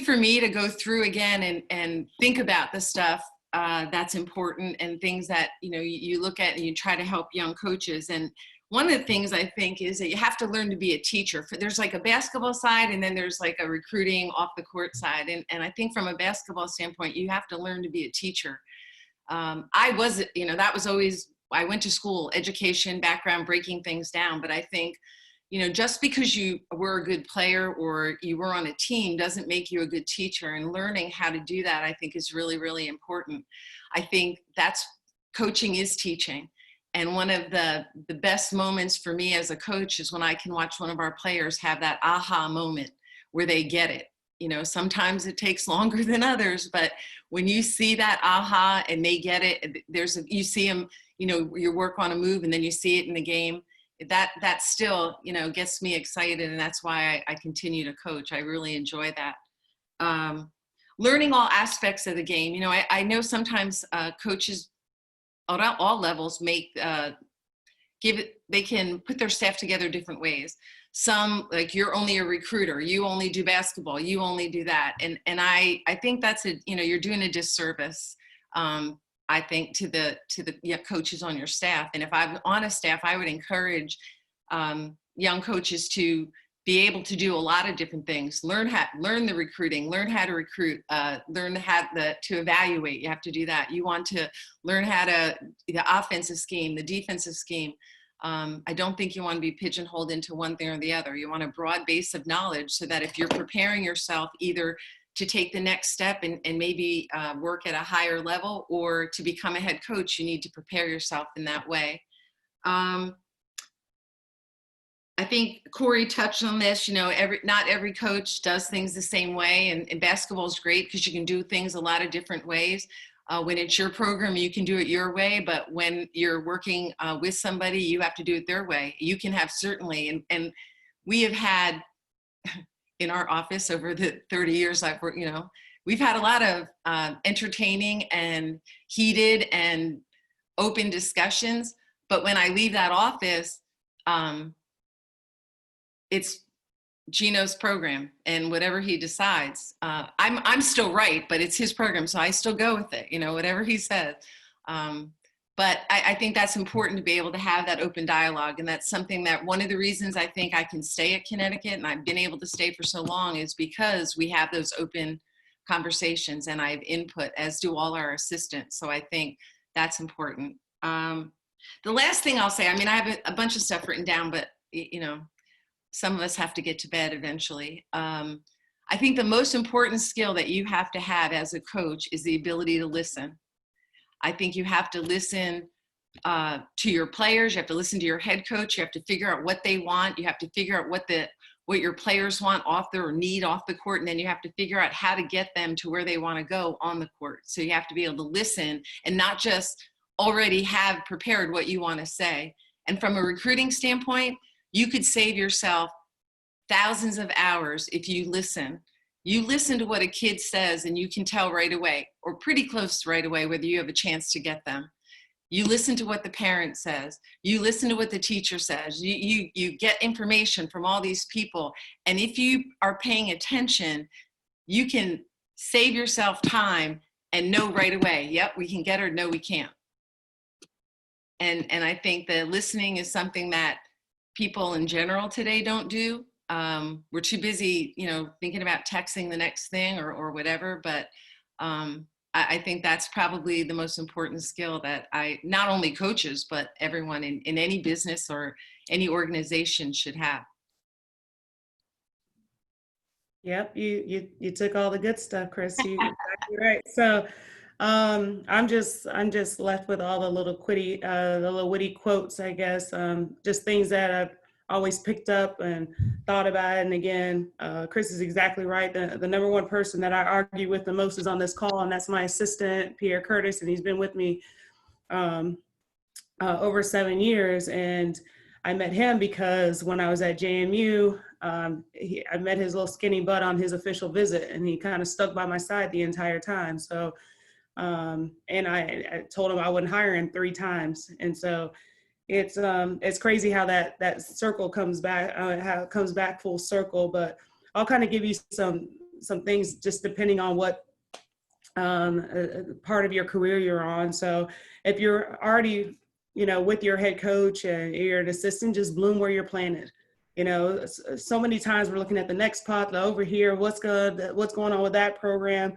for me to go through again and think about the stuff that's important, and things that you look at and you try to help young coaches. And one of the things I think is that you have to learn to be a teacher. There's like a basketball side, and then there's like a recruiting off the court side. And I think from a basketball standpoint, you have to learn to be a teacher. I was, that was always, I went to school, education background, breaking things down. But I think, just because you were a good player or you were on a team doesn't make you a good teacher. And learning how to do that, I think, is really, really important. I think coaching is teaching. And one of the best moments for me as a coach is when I can watch one of our players have that aha moment where they get it. Sometimes it takes longer than others, but when you see that aha and they get it, you see them, you work on a move and then you see it in the game. That still, gets me excited, and that's why I continue to coach. I really enjoy that. Learning all aspects of the game. I know sometimes coaches at all levels they can put their staff together different ways. Some, like, you're only a recruiter, you only do basketball, you only do that. And I think that's you're doing a disservice, I think, to the coaches on your staff. And if I'm on a staff, I would encourage young coaches to be able to do a lot of different things. Learn the recruiting, learn how to recruit, learn how to evaluate. You have to do that. You want to learn how the offensive scheme, the defensive scheme. I don't think you want to be pigeonholed into one thing or the other. You want a broad base of knowledge so that if you're preparing yourself either to take the next step and maybe work at a higher level, or to become a head coach, you need to prepare yourself in that way. I think Corry touched on this. Not every coach does things the same way, and basketball is great because you can do things a lot of different ways. When it's your program, you can do it your way, but when you're working with somebody, you have to do it their way. You can have certainly, and we have had in our office over the 30 years I've worked, we've had a lot of entertaining and heated and open discussions. But when I leave that office, it's Gino's program, and whatever he decides, I'm still right, but it's his program, so I still go with it, whatever he says. But I think that's important to be able to have that open dialogue, and that's something that one of the reasons I think I can stay at Connecticut and I've been able to stay for so long is because we have those open conversations, and I have input, as do all our assistants. So I think that's important. The last thing I'll say, I have a bunch of stuff written down, but some of us have to get to bed eventually. I think the most important skill that you have to have as a coach is the ability to listen. I think you have to listen to your players. You have to listen to your head coach. You have to figure out what they want. You have to figure out what your players want or need off the court. And then you have to figure out how to get them to where they want to go on the court. So you have to be able to listen and not just already have prepared what you want to say. And from a recruiting standpoint, you could save yourself thousands of hours if you listen. You listen to what a kid says and you can tell right away, or pretty close to right away, whether you have a chance to get them. You listen to what the parent says. You listen to what the teacher says. You get information from all these people. And if you are paying attention, you can save yourself time and know right away, yep, we can get her, no, we can't. And I think that listening is something that people in general today don't do. We're too busy, thinking about texting the next thing or whatever. But I think that's probably the most important skill that not only coaches, but everyone in any business or any organization should have. Yep, you took all the good stuff, Chris. You're exactly right. So I'm just left with all the little witty quotes, I guess. Just things that always picked up and thought about it. And again, Chris is exactly right. The number one person that I argue with the most is on this call, and that's my assistant, Pierre Curtis, and he's been with me over 7 years. And I met him because when I was at JMU, I met his little skinny butt on his official visit, and he kind of stuck by my side the entire time. So, and I told him I wouldn't hire him 3 times. And so it's crazy how that circle comes back, how it comes back full circle. But I'll kind of give you some things just depending on what part of your career you're on. So if you're already, with your head coach and you're an assistant, just bloom where you're planted. So many times we're looking at the next pot, the over here, what's going on with that program,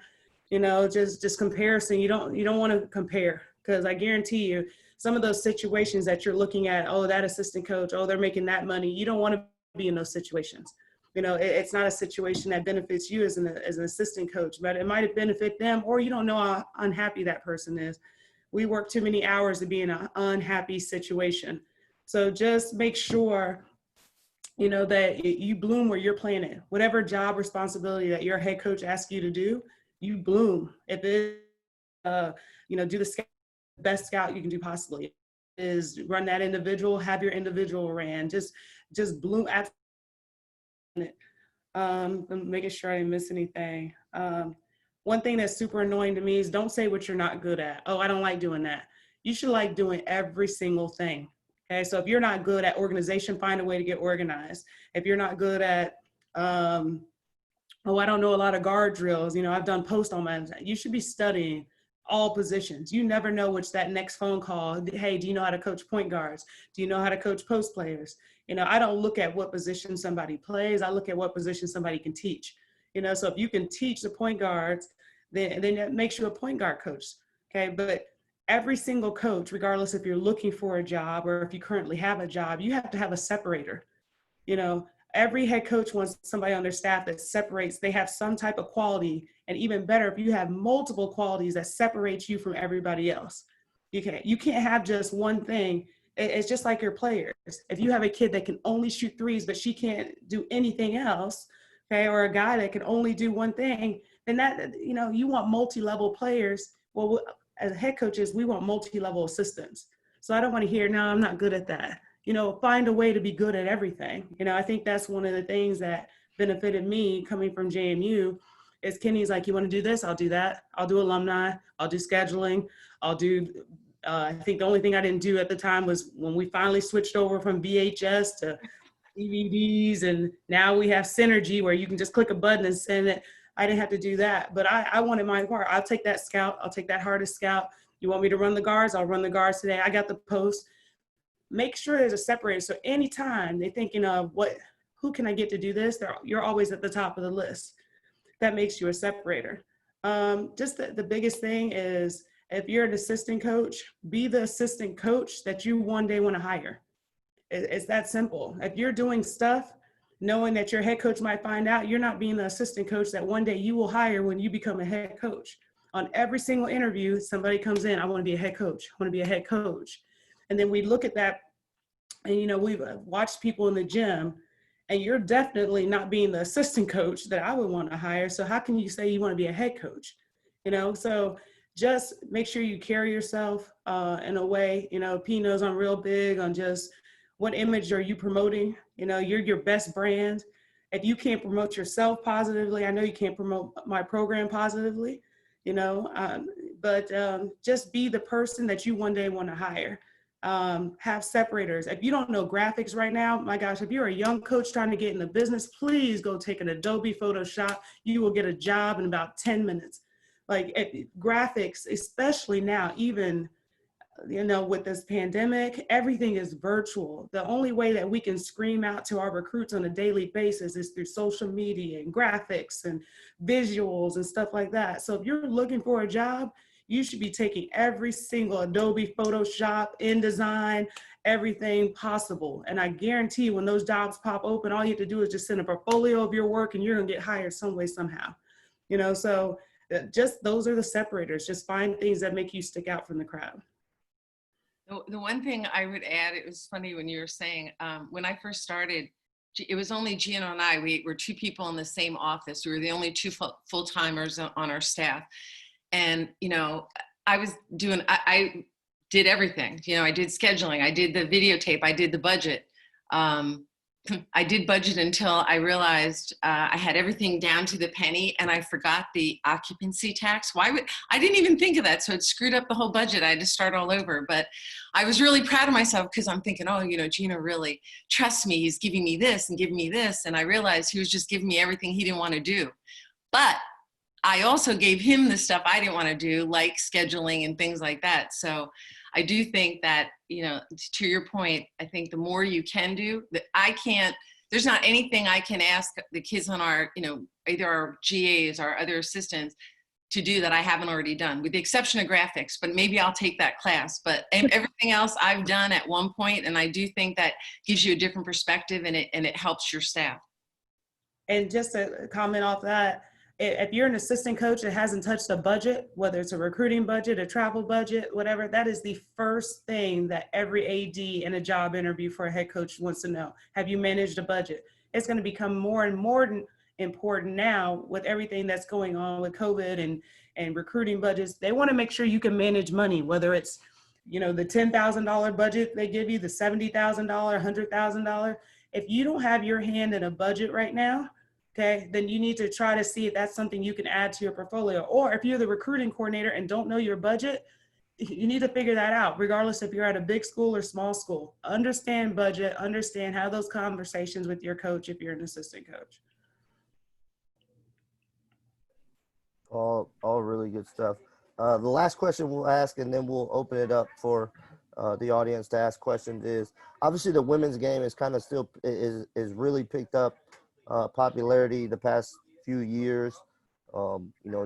just comparison. You don't want to compare, because I guarantee you some of those situations that you're looking at, oh, that assistant coach, oh, they're making that money. You don't want to be in those situations. It's not a situation that benefits you as an assistant coach, but it might benefit them, or you don't know how unhappy that person is. We work too many hours to be in an unhappy situation. So just make sure, that you bloom where you're planted. Whatever job responsibility that your head coach asks you to do, you bloom. If it do the best scout you can do possibly, is run that individual, have your individual ran, just bloom at it. I'm making sure I didn't miss anything. One thing that's super annoying to me is don't say what you're not good at. Oh, I don't like doing that. You should like doing every single thing. Okay, so if you're not good at organization, find a way to get organized. If you're not good at, I don't know a lot of guard drills. I've done post on my, you should be studying all positions. You never know which that next phone call, hey, do you know how to coach point guards? Do you know how to coach post players? I don't look at what position somebody plays. I look at what position somebody can teach. So if you can teach the point guards, then that makes you a point guard coach. Okay, but every single coach, regardless if you're looking for a job or if you currently have a job, you have to have a separator. Every head coach wants somebody on their staff that separates. They have some type of quality, and even better, if you have multiple qualities that separate you from everybody else. You can't have just one thing. It's just like your players. If you have a kid that can only shoot threes, but she can't do anything else, okay, or a guy that can only do one thing, then that, you want multi-level players. Well, as head coaches, we want multi-level assistants. So I don't want to hear, no, I'm not good at that. Find a way to be good at everything. I think that's one of the things that benefited me coming from JMU is Kenny's like, you want to do this? I'll do that. I'll do alumni. I'll do scheduling. I'll do, I think the only thing I didn't do at the time was when we finally switched over from VHS to DVDs, and now we have Synergy where you can just click a button and send it. I didn't have to do that, but I wanted my part. I'll take that scout. I'll take that hardest scout. You want me to run the guards? I'll run the guards today. I got the post. Make sure there's a separator. So anytime they're thinking of who can I get to do this? You're always at the top of the list. That makes you a separator. Just the biggest thing is if you're an assistant coach, be the assistant coach that you one day want to hire. It's that simple. If you're doing stuff, knowing that your head coach might find out, you're not being the assistant coach that one day you will hire when you become a head coach. On every single interview, somebody comes in, I want to be a head coach. I want to be a head coach. And then we look at that and, we've watched people in the gym, and you're definitely not being the assistant coach that I would want to hire. So how can you say you want to be a head coach? So just make sure you carry yourself in a way, P knows I'm real big on just what image are you promoting? You're your best brand. If you can't promote yourself positively, I know you can't promote my program positively, but just be the person that you one day want to hire. Have separators. If you don't know graphics right now, my gosh, if you're a young coach trying to get in the business, please go take an Adobe Photoshop. You will get a job in about 10 minutes. Like graphics, especially now, even with this pandemic, everything is virtual. The only way that we can scream out to our recruits on a daily basis is through social media and graphics and visuals and stuff like that. So if you're looking for a job, you should be taking every single Adobe Photoshop, InDesign, everything possible. And I guarantee when those jobs pop open, all you have to do is just send a portfolio of your work and you're gonna get hired some way, somehow. So just those are the separators. Just find things that make you stick out from the crowd. The one thing I would add, it was funny when you were saying, when I first started, it was only Gino and I. We were two people in the same office. We were the only two full-timers on our staff. And, I did everything. I did scheduling. I did the videotape. I did the budget. I did budget until I realized I had everything down to the penny and I forgot the occupancy tax. I didn't even think of that. So it screwed up the whole budget. I had to start all over. But I was really proud of myself because I'm thinking, Gino really trusts me. He's giving me this and giving me this. And I realized he was just giving me everything he didn't want to do. But I also gave him the stuff I didn't want to do, like scheduling and things like that. So I do think that, to your point, I think the more you can do, there's not anything I can ask the kids on our, either our GAs or other assistants to do that I haven't already done, with the exception of graphics, but maybe I'll take that class. But everything else I've done at one point, and I do think that gives you a different perspective and it helps your staff. And just to comment off that, if you're an assistant coach that hasn't touched a budget, whether it's a recruiting budget, a travel budget, whatever, that is the first thing that every AD in a job interview for a head coach wants to know. Have you managed a budget? It's going to become more and more important now with everything that's going on with COVID and recruiting budgets. They want to make sure you can manage money, whether it's, the $10,000 budget they give you, the $70,000, $100,000. If you don't have your hand in a budget right now, okay, then you need to try to see if that's something you can add to your portfolio. Or if you're the recruiting coordinator and don't know your budget, you need to figure that out, regardless if you're at a big school or small school. Understand budget, have those conversations with your coach if you're an assistant coach. All really good stuff. The last question we'll ask, and then we'll open it up for the audience to ask questions, is obviously the women's game is kind of still is really picked up popularity the past few years,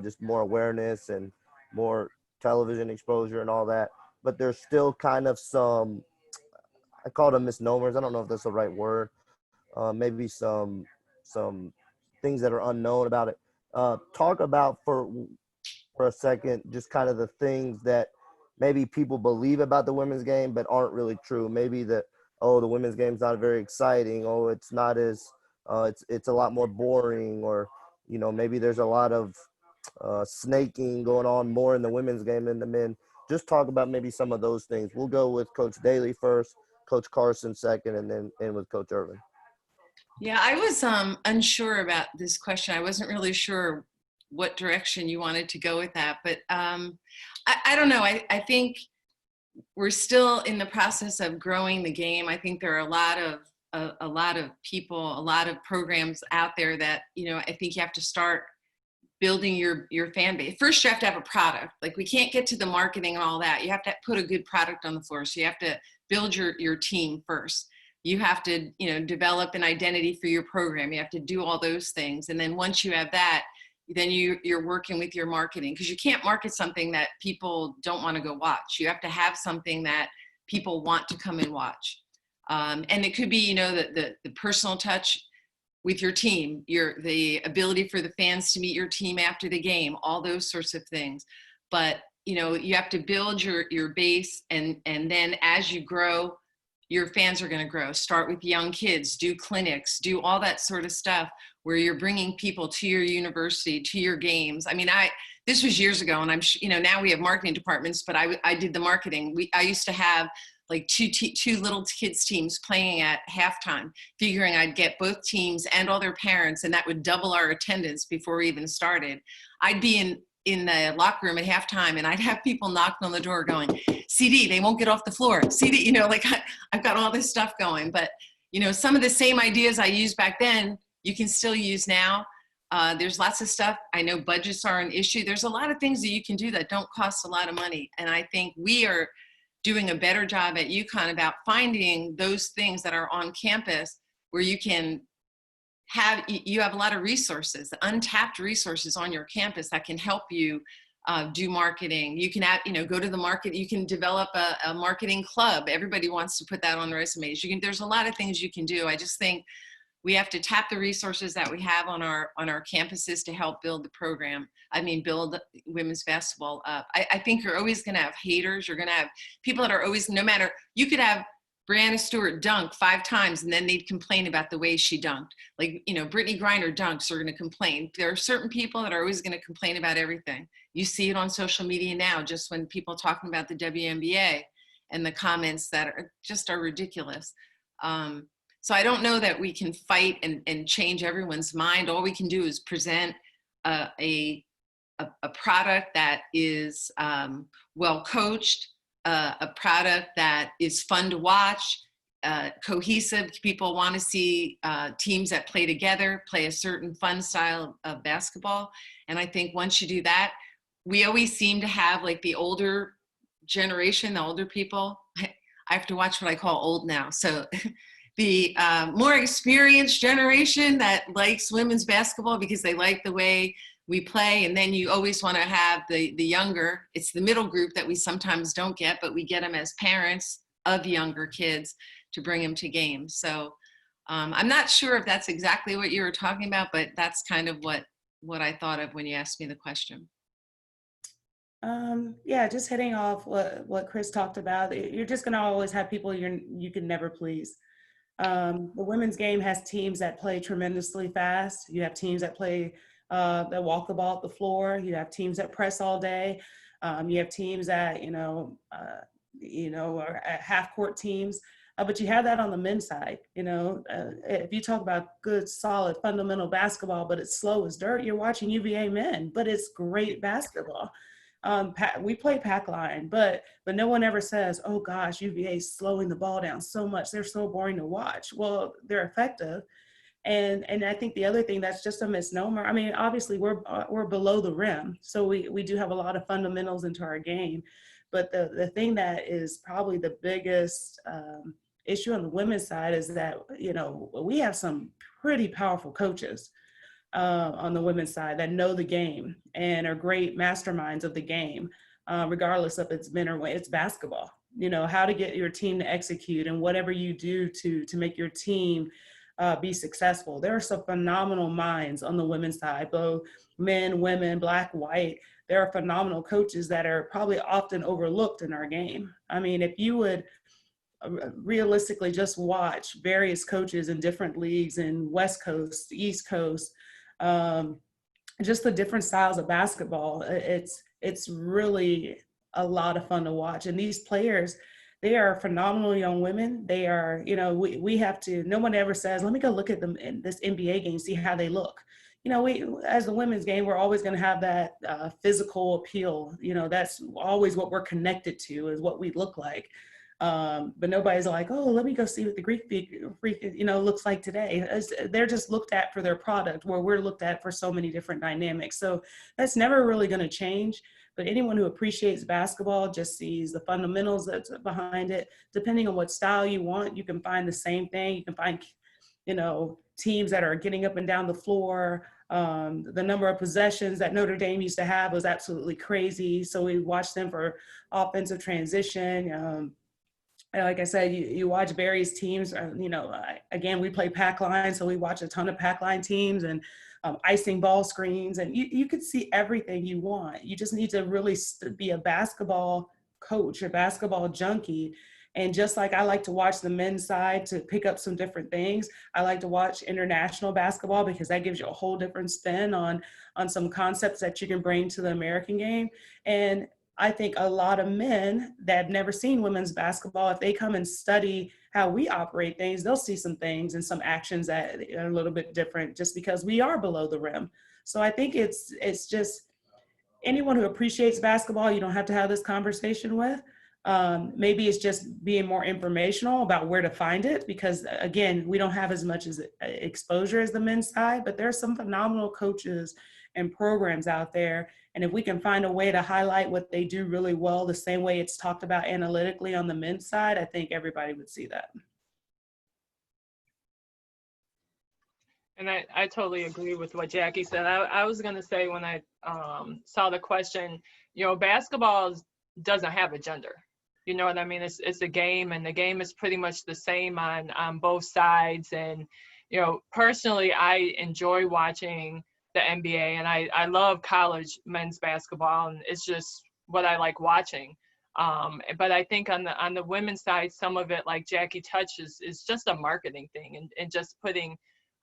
just more awareness and more television exposure and all that, but there's still kind of some, I call them misnomers, I don't know if that's the right word, maybe some things that are unknown about it. Talk about for a second just kind of the things that maybe people believe about the women's game but aren't really true. Maybe that, the women's game's not very exciting, it's not as it's a lot more boring, or maybe there's a lot of snaking going on more in the women's game than the men. Just talk about maybe some of those things. We'll go with Coach Dailey first, Coach Carson second, and then end with Coach Irvin. Yeah, I was unsure about this question. I wasn't really sure what direction you wanted to go with that, but I don't know. I think we're still in the process of growing the game. I think there are a lot of people, a lot of programs out there that, I think you have to start building your fan base. First, you have to have a product. Like, we can't get to the marketing and all that. You have to put a good product on the floor. So you have to build your team first. You have to, develop an identity for your program. You have to do all those things. And then once you have that, then you're working with your marketing, because you can't market something that people don't want to go watch. You have to have something that people want to come and watch. And it could be, the personal touch with your team, the ability for the fans to meet your team after the game, all those sorts of things. But, you have to build your base, and then as you grow, your fans are going to grow. Start with young kids, do clinics, do all that sort of stuff where you're bringing people to your university, to your games. I mean, this was years ago, and now we have marketing departments, but I did the marketing. I used to have like two little kids teams playing at halftime, figuring I'd get both teams and all their parents, and that would double our attendance before we even started. I'd be in the locker room at halftime, and I'd have people knocking on the door going, CD, they won't get off the floor. CD, I've got all this stuff going. But, some of the same ideas I used back then, you can still use now. There's lots of stuff. I know budgets are an issue. There's a lot of things that you can do that don't cost a lot of money. And I think we are doing a better job at UConn about finding those things that are on campus where you have a lot of resources, untapped resources on your campus that can help you do marketing. You can go to the market. You can develop a marketing club. Everybody wants to put that on their resumes. There's a lot of things you can do. I just think we have to tap the resources that we have on our campuses to help build the program. I mean, build women's basketball up. I think you're always going to have haters. You're going to have people that are always, no matter, you could have Brianna Stewart dunk 5 times and then they'd complain about the way she dunked. Like, you know, Brittany Griner dunks are going to complain. There are certain people that are always going to complain about everything. You see it on social media now, just when people are talking about the WNBA and the comments that are ridiculous. So I don't know that we can fight and change everyone's mind. All we can do is present a product that is well coached, a product that is fun to watch, cohesive. People want to see teams that play together, play a certain fun style of basketball. And I think once you do that, we always seem to have like the older generation, the older people. I have to watch what I call old now. So the more experienced generation that likes women's basketball because they like the way we play. And then you always want to have the younger, it's the middle group that we sometimes don't get, but we get them as parents of younger kids to bring them to games. So I'm not sure if that's exactly what you were talking about, but that's kind of what I thought of when you asked me the question. Yeah, just hitting off what Chris talked about. You're just going to always have people you can never please. The women's game has teams that play tremendously fast. You have teams that play that walk the ball up the floor. You have teams that press all day. You have teams that are half court teams. But you have that on the men's side. If you talk about good, solid, fundamental basketball, but it's slow as dirt, you're watching UVA men. But it's great basketball. We play pack line, but no one ever says, oh gosh, UVA is slowing the ball down so much. They're so boring to watch. Well, they're effective. And I think the other thing that's just a misnomer. I mean, obviously we're below the rim. So we do have a lot of fundamentals into our game. But the thing that is probably the biggest issue on the women's side is that, we have some pretty powerful coaches on the women's side that know the game and are great masterminds of the game, regardless if it's men or women. It's basketball. How to get your team to execute and whatever you do to make your team be successful. There are some phenomenal minds on the women's side, both men, women, black, white. There are phenomenal coaches that are probably often overlooked in our game. I mean, if you would realistically just watch various coaches in different leagues in West Coast, East Coast, just the different styles of basketball, it's really a lot of fun to watch. And these players, they are phenomenal young women. They are, we have to, no one ever says, let me go look at them in this NBA game, see how they look. We, as the women's game, we're always going to have that physical appeal. That's always what we're connected to, is what we look like. But nobody's like, oh, let me go see what the Greek freak, looks like today. They're just looked at for their product, where we're looked at for so many different dynamics. So that's never really going to change. But anyone who appreciates basketball just sees the fundamentals that's behind it. Depending on what style you want, you can find the same thing. You can find, teams that are getting up and down the floor. The number of possessions that Notre Dame used to have was absolutely crazy. So we watched them for offensive transition. Like I said, you watch various teams, again, we play pack line, so we watch a ton of pack line teams and icing ball screens, and you could see everything you want. You just need to really be a basketball coach, a basketball junkie. And just like I like to watch the men's side to pick up some different things, I like to watch international basketball because that gives you a whole different spin on some concepts that you can bring to the American game. And I think a lot of men that have never seen women's basketball, if they come and study how we operate things, they'll see some things and some actions that are a little bit different just because we are below the rim. So I think it's just anyone who appreciates basketball, you don't have to have this conversation with. Maybe it's just being more informational about where to find it, because again, we don't have as much as exposure as the men's side, but there are some phenomenal coaches and programs out there. And if we can find a way to highlight what they do really well, the same way it's talked about analytically on the men's side, I think everybody would see that. And I totally agree with what Jackie said. I was going to say when I saw the question, basketball doesn't have a gender. You know what I mean? It's a game, and the game is pretty much the same on both sides. And you know, personally, I enjoy watching the NBA, and I love college men's basketball, and it's just what I like watching. But I think on the women's side, some of it, like Jackie touches, is just a marketing thing, and just putting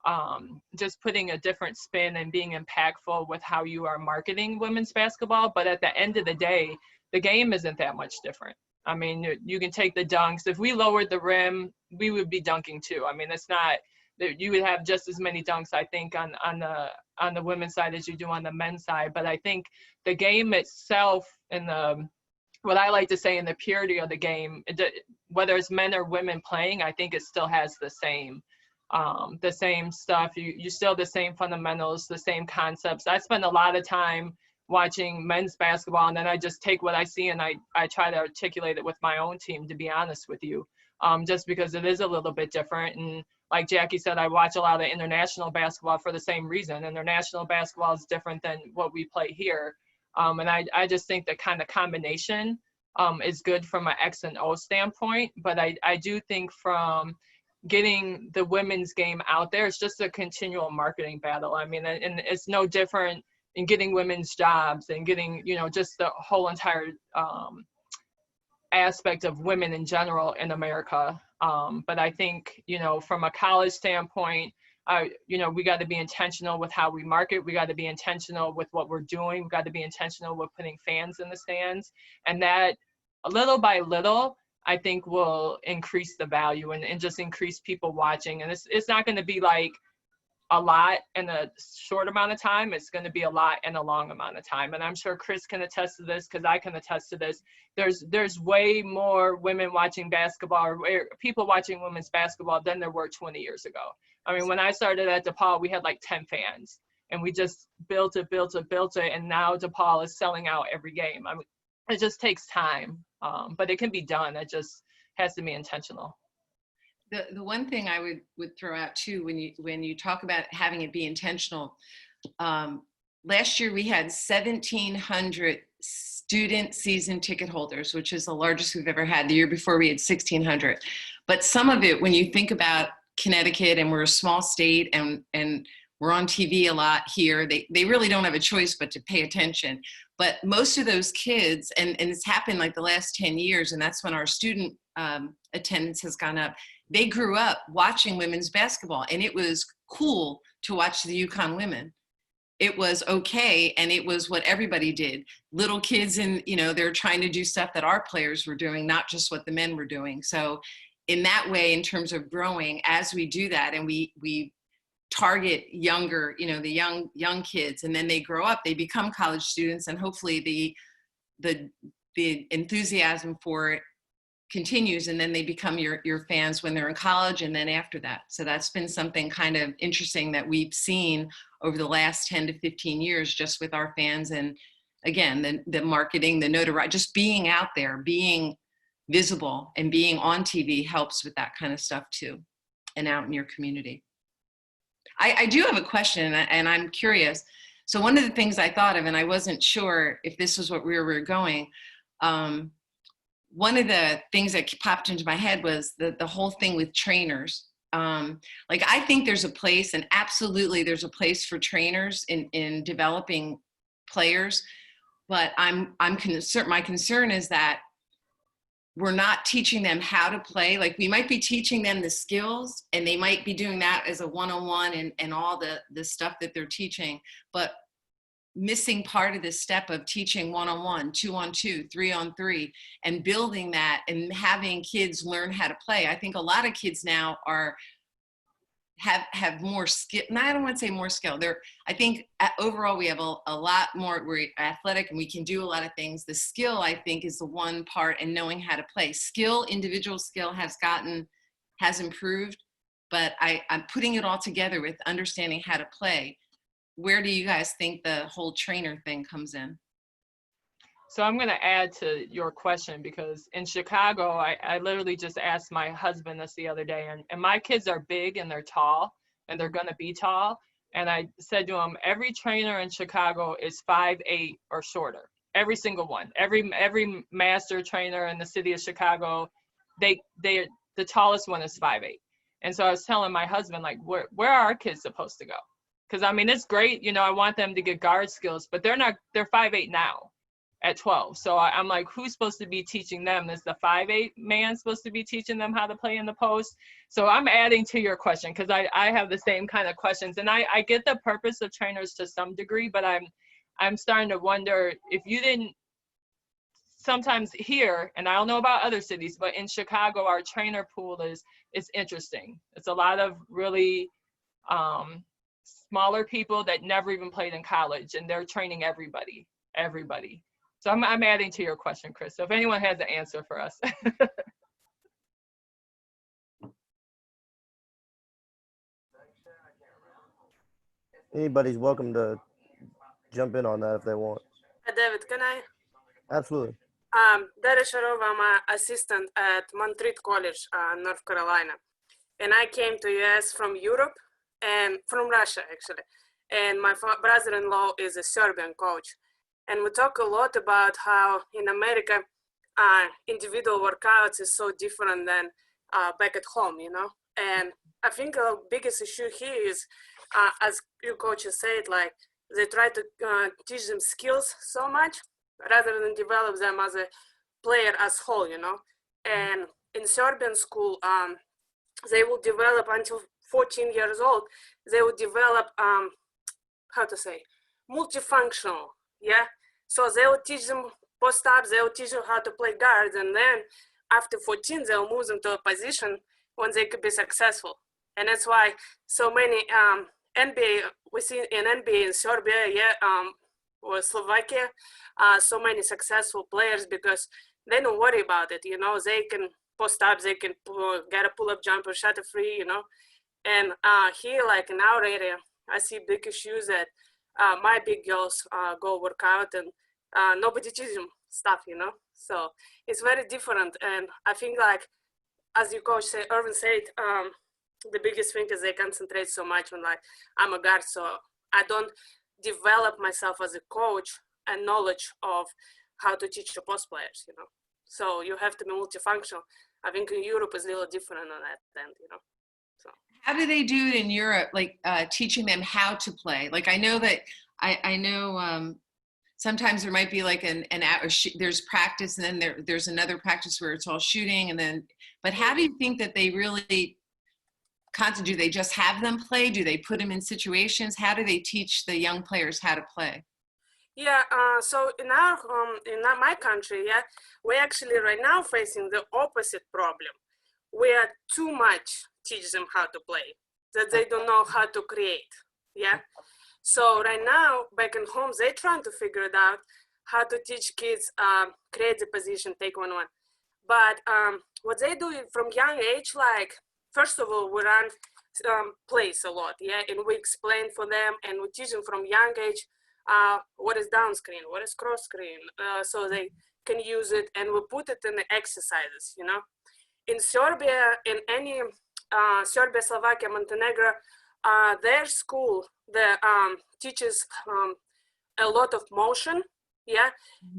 a different spin and being impactful with how you are marketing women's basketball. But at the end of the day, the game isn't that much different. I mean, you can take the dunks. If we lowered the rim, we would be dunking too. I mean, it's not that you would have just as many dunks, I think, on the women's side as you do on the men's side. But I think the game itself and what I like to say in the purity of the game, whether it's men or women playing, I think it still has the same stuff. You still have the same fundamentals, the same concepts. I spend a lot of time watching men's basketball, and then I just take what I see and I try to articulate it with my own team, to be honest with you, just because it is a little bit different. And like Jackie said, I watch a lot of international basketball for the same reason. International basketball is different than what we play here. And I just think the kind of combination is good from an X and O standpoint. But I do think from getting the women's game out there, it's just a continual marketing battle. I mean, and it's no different in getting women's jobs and getting, you know, just the whole entire aspect of women in general in America. But I think, you know, from a college standpoint, you know, we got to be intentional with how we market. We got to be intentional with what we're doing. We got to be intentional with putting fans in the stands. And that, little by little, I think will increase the value and just increase people watching. And it's not going to be like a lot in a short amount of time. It's going to be a lot in a long amount of time. And I'm sure Chris can attest to this, because I can attest to this. There's way more women watching basketball, or people watching women's basketball, than there were 20 years ago. I mean, when I started at DePaul, we had like 10 fans, and we just built it. And now DePaul is selling out every game. I mean, it just takes time, but it can be done. It just has to be intentional. The one thing I would throw out too, when you talk about having it be intentional, last year we had 1,700 student season ticket holders, which is the largest we've ever had. The year before we had 1,600. But some of it, when you think about Connecticut, and we're a small state, and we're on TV a lot here, they really don't have a choice but to pay attention. But most of those kids, and it's happened like the last 10 years, and that's when our student attendance has gone up. They grew up watching women's basketball, and it was cool to watch the UConn women. It was okay, and it was what everybody did. Little kids, and you know, they're trying to do stuff that our players were doing, not just what the men were doing. So in that way, in terms of growing, as we do that, and we target younger, you know, the young kids, and then they grow up, they become college students, and hopefully the enthusiasm for it continues, and then they become your fans when they're in college and then after that. So that's been something kind of interesting that we've seen over the last 10 to 15 years, just with our fans. And again, the marketing, the notoriety, just being out there, being visible and being on TV helps with that kind of stuff too, and out in your community. I do have a question, and I'm curious. So one of the things I thought of, and I wasn't sure if this was where we were going, one of the things that popped into my head was the whole thing with trainers. Like, I think there's a place, and absolutely there's a place for trainers in developing players, but my concern is that we're not teaching them how to play. Like, we might be teaching them the skills, and they might be doing that as a one-on-one and all the stuff that they're teaching, but missing part of this step of teaching one-on-one, 2-on-2, 3-on-3, and building that and having kids learn how to play. I think a lot of kids now have more skill. And I don't want to say more skill. I think overall we have a lot more. We're athletic and we can do a lot of things. The skill, I think, is the one part, and knowing how to play. Individual skill has improved, but I'm putting it all together with understanding how to play. Where do you guys think the whole trainer thing comes in? So I'm going to add to your question, because in Chicago, I literally just asked my husband this the other day, and my kids are big and they're tall, and they're going to be tall. And I said to him, every trainer in Chicago is 5'8" or shorter. Every single one. Every master trainer in the city of Chicago, the tallest one is 5'8". And so I was telling my husband, like, where are our kids supposed to go? Because I mean, it's great, you know, I want them to get guard skills, but they're 5'8" now at 12. So I'm like, who's supposed to be teaching them? Is the 5'8" man supposed to be teaching them how to play in the post? So I'm adding to your question, because I have the same kind of questions. And I get the purpose of trainers to some degree, but I'm starting to wonder if you didn't sometimes here, and I don't know about other cities, but in Chicago, our trainer pool is interesting. It's a lot of really smaller people that never even played in college, and they're training everybody. So I'm adding to your question, Chris. So if anyone has an answer for us. Anybody's welcome to jump in on that if they want. David, can I? Absolutely. Daria Sharova, I'm an assistant at Montreat College, North Carolina. And I came to US from Europe and from Russia, actually. And my brother-in-law is a Serbian coach. And we talk a lot about how in America, individual workouts is so different than back at home, you know? And I think the biggest issue here is, as you coaches said, like they try to teach them skills so much rather than develop them as a player as whole, you know? And in Serbian school, they will develop until 14 years old, they will develop, multifunctional, yeah? So they will teach them post-ups, they will teach them how to play guards, and then after 14, they'll move them to a position when they could be successful. And that's why so many NBA, we see in NBA in Serbia, or Slovakia, so many successful players because they don't worry about it, you know, they can post up, they can get a pull-up jumper, shot a free, you know. And here, like in our area, I see big issues that my big girls go work out and nobody teaches them stuff, you know. So it's very different. And I think, like, as your coach said, Irvin said, the biggest thing is they concentrate so much on, like, I'm a guard, so I don't develop myself as a coach and knowledge of how to teach the post players, you know. So you have to be multifunctional. I think in Europe is a little different on that end, you know. So how do they do it in Europe, like teaching them how to play? Like I know that I know sometimes there might be like there's practice, and then there's another practice where it's all shooting, and then. But how do you think that they really do they just have them play? Do they put them in situations? How do they teach the young players how to play? Yeah, so in my country, yeah, we're actually right now facing the opposite problem. We are too much teach them how to play, that they don't know how to create, yeah? So right now, back in home, they're trying to figure it out, how to teach kids, create the position, take 1-1. But what they do from young age, like, first of all, we run plays a lot, yeah? And we explain for them, and we teach them from young age, what is down screen, what is cross screen, so they can use it, and we put it in the exercises, you know. In Serbia, in any Serbia, Slovakia, Montenegro, their school teaches a lot of motion, yeah,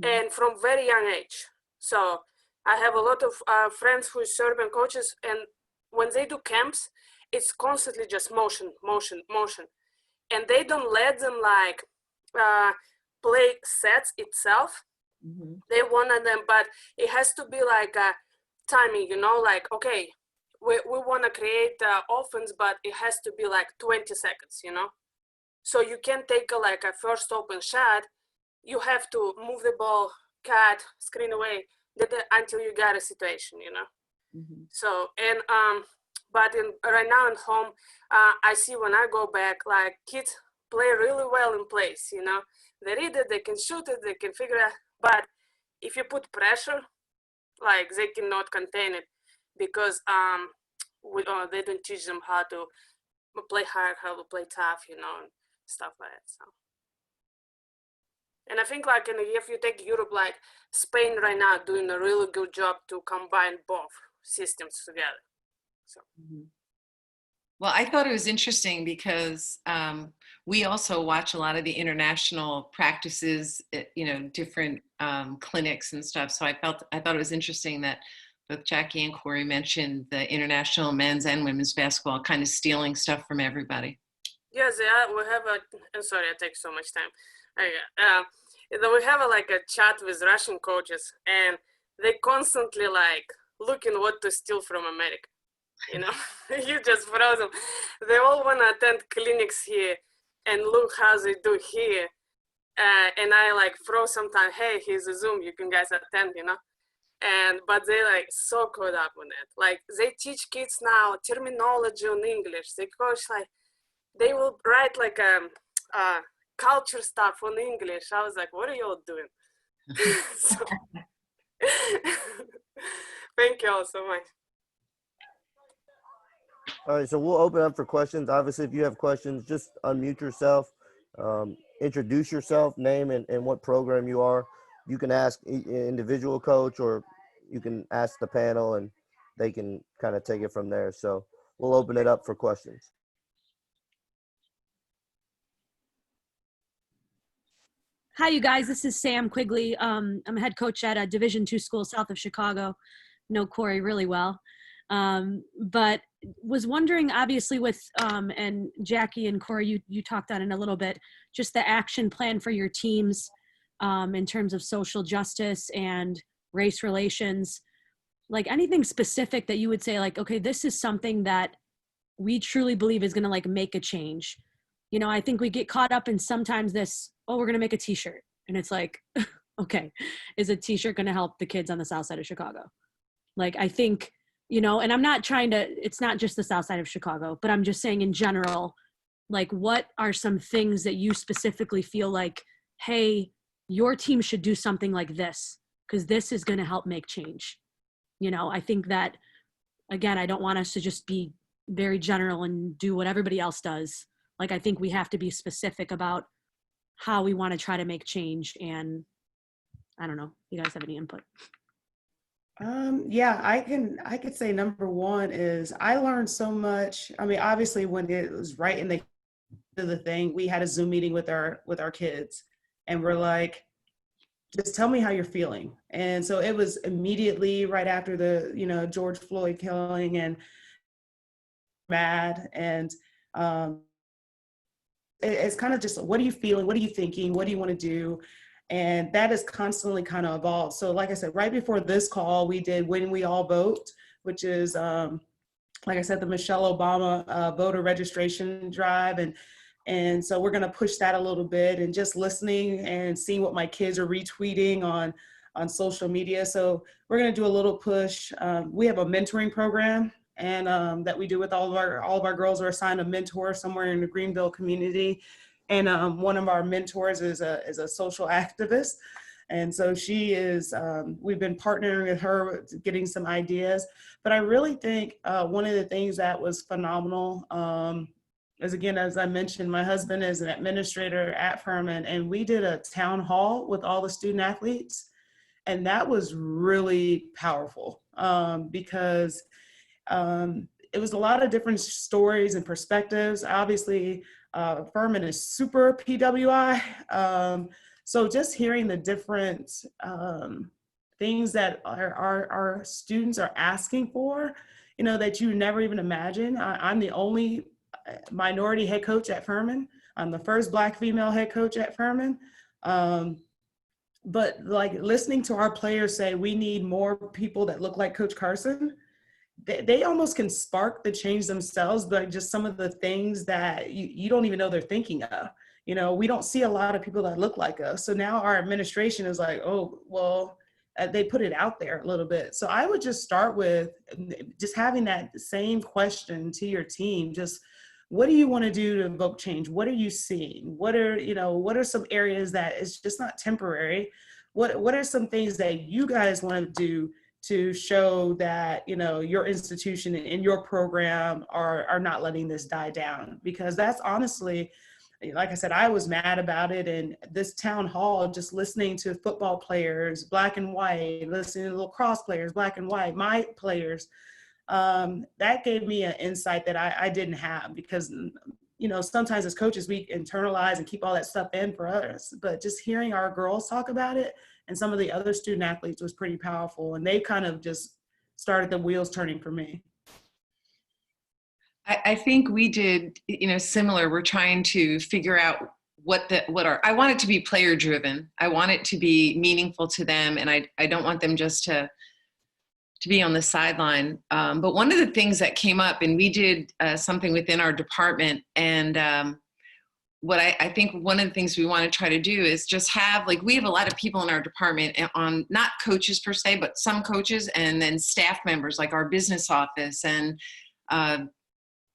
and from very young age. So I have a lot of friends who are Serbian coaches, and when they do camps, it's constantly just motion, motion, motion, and they don't let them like play sets itself. They wanted them, but it has to be like a timing, you know, like, okay, we want to create offense, but it has to be like 20 seconds, you know. So you can't take like a first open shot. You have to move the ball, cut, screen away until you got a situation, you know. So, and but right now at home, I see when I go back, like kids play really well in place, you know. They read it, they can shoot it, they can figure it out. But if you put pressure, like they cannot contain it because they don't teach them how to play hard, how to play tough, you know, and stuff like that. So, and I think like if you take Europe, like Spain right now doing a really good job to combine both systems together. So. Well, I thought it was interesting because we also watch a lot of the international practices, you know, different clinics and stuff. So I thought it was interesting that both Jackie and Corry mentioned the international men's and women's basketball kind of stealing stuff from everybody. Yes, yeah, we have a. I'm sorry, I take so much time. We have a chat with Russian coaches, and they constantly looking what to steal from America. You know, you just froze them. They all want to attend clinics here and look how they do here. And I throw sometimes, hey, here's a Zoom, you can guys attend, you know. But they so caught up on it. They teach kids now terminology on English. They coach they will write culture stuff on English. I was like, what are you all doing? So, thank you all so much. All right, so we'll open up for questions. Obviously, if you have questions, just unmute yourself, introduce yourself, name and what program you are. You can ask individual coach, or you can ask the panel, and they can kind of take it from there. So we'll open it up for questions. Hi, you guys. This is Sam Quigley. I'm a head coach at a Division II school south of Chicago. Know Corry really well. But was wondering, obviously, with and Jackie and Corry, you talked on it a little bit, just the action plan for your teams in terms of social justice and race relations. Anything specific that you would say, okay, this is something that we truly believe is going to make a change. You know, I think we get caught up in sometimes this, oh, we're going to make a t-shirt. And it's okay, is a t-shirt going to help the kids on the south side of Chicago? I think, you know, and I'm not trying to, it's not just the south side of Chicago, but I'm just saying in general, what are some things that you specifically feel hey, your team should do something like this, because this is going to help make change. You know, I think that, again, I don't want us to just be very general and do what everybody else does. I think we have to be specific about how we want to try to make change. And I don't know, you guys have any input? Yeah, I could say number one is I learned so much. I mean, obviously when it was right in the thing, we had a Zoom meeting with our kids, and we're just tell me how you're feeling. And so it was immediately right after the, George Floyd killing, and mad. And it's kind of just, what are you feeling? What are you thinking? What do you want to do? And that has constantly kind of evolved. So like I said, right before this call, we did When We All Vote, which is, like I said, the Michelle Obama voter registration drive. And so we're going to push that a little bit, and just listening and seeing what my kids are retweeting on social media. So we're going to do a little push. We have a mentoring program, and that we do with all of our girls are assigned a mentor somewhere in the Greenville community. And one of our mentors is a social activist. And so she is, we've been partnering with her, getting some ideas. But I really think one of the things that was phenomenal is, again, as I mentioned, my husband is an administrator at Furman, and we did a town hall with all the student athletes. And that was really powerful because it was a lot of different stories and perspectives. Obviously, Furman is super PWI. So just hearing the different things that our students are asking for, that you never even imagine. I'm the only minority head coach at Furman. I'm the first Black female head coach at Furman. But listening to our players say, we need more people that look like Coach Carson, they almost can spark the change themselves by just some of the things that you don't even know they're thinking of. We don't see a lot of people that look like us. So now our administration is oh, well, they put it out there a little bit. So I would just start with just having that same question to your team. Just, what do you want to do to evoke change? What are you seeing? What are some areas that is just not temporary? What are some things that you guys want to do to show that, your institution and your program are not letting this die down? Because that's honestly, like I said, I was mad about it. And this town hall, just listening to football players, Black and white, listening to lacrosse players, Black and white, my players, that gave me an insight that I didn't have, because, sometimes as coaches, we internalize and keep all that stuff in for others. But just hearing our girls talk about it and some of the other student athletes was pretty powerful. And they kind of just started the wheels turning for me. I think we did, similar. We're trying to figure out I want it to be player driven. I want it to be meaningful to them. And I don't want them just to be on the sideline. But one of the things that came up, and we did something within our department, and what I think one of the things we want to try to do is just have, we have a lot of people in our department on, not coaches per se, but some coaches, and then staff members like our business office and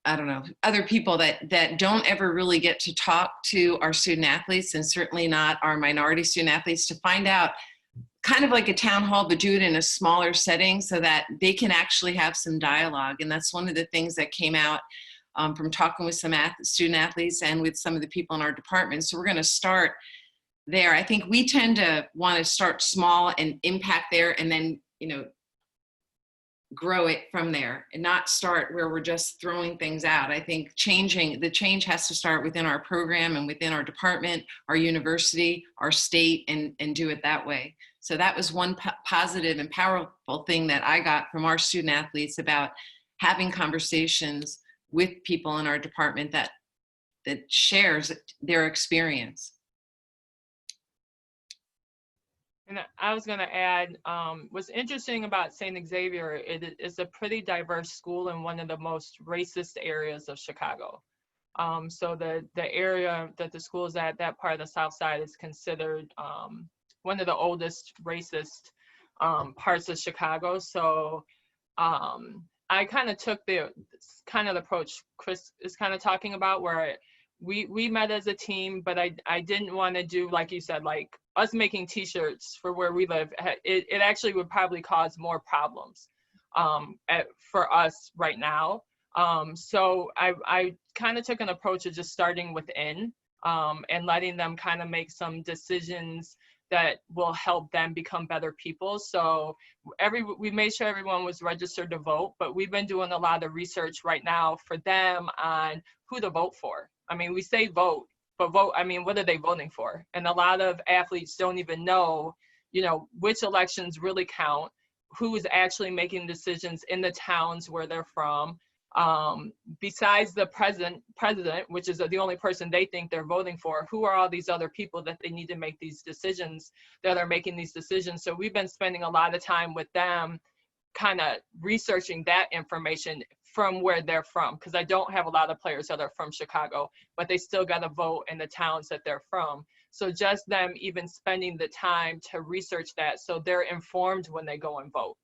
I don't know, other people that don't ever really get to talk to our student athletes, and certainly not our minority student athletes, to find out, kind of like a town hall, but do it in a smaller setting so that they can actually have some dialogue. And that's one of the things that came out from talking with some student athletes and with some of the people in our department. So we're going to start there. I think we tend to want to start small and impact there, and then, grow it from there, and not start where we're just throwing things out. I think the change has to start within our program and within our department, our university, our state, and do it that way. So that was one positive and powerful thing that I got from our student athletes about having conversations with people in our department that shares their experience. And I was going to add, what's interesting about St. Xavier, it is a pretty diverse school in one of the most racist areas of Chicago. So the area that the school is at, that part of the South Side, is considered one of the oldest racist parts of Chicago. So I kind of took the approach Chris is kind of talking about, where we met as a team, but I didn't want to do, like you said, like us making t-shirts for where we live. It actually would probably cause more problems for us right now. So I kind of took an approach of just starting within and letting them kind of make some decisions that will help them become better people. So we made sure everyone was registered to vote, but we've been doing a lot of research right now for them on who to vote for. I mean, we say vote, but vote, I mean, what are they voting for? And a lot of athletes don't even know, which elections really count, who is actually making decisions in the towns where they're from. Besides the president, which is the only person they think they're voting for, who are all these other people that they need to make these decisions, that are making these decisions? So we've been spending a lot of time with them, kind of researching that information from where they're from, because I don't have a lot of players that are from Chicago, but they still got to vote in the towns that they're from. So just them even spending the time to research that so they're informed when they go and vote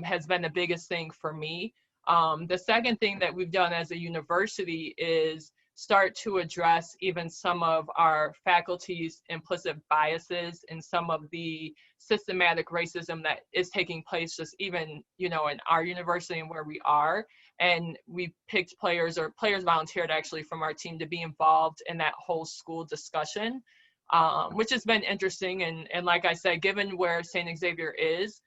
has been the biggest thing for me. The second thing that we've done as a university is start to address even some of our faculty's implicit biases and some of the systematic racism that is taking place just even, in our university and where we are. And we picked players volunteered actually from our team to be involved in that whole school discussion, which has been interesting. And like I said, given where St. Xavier is,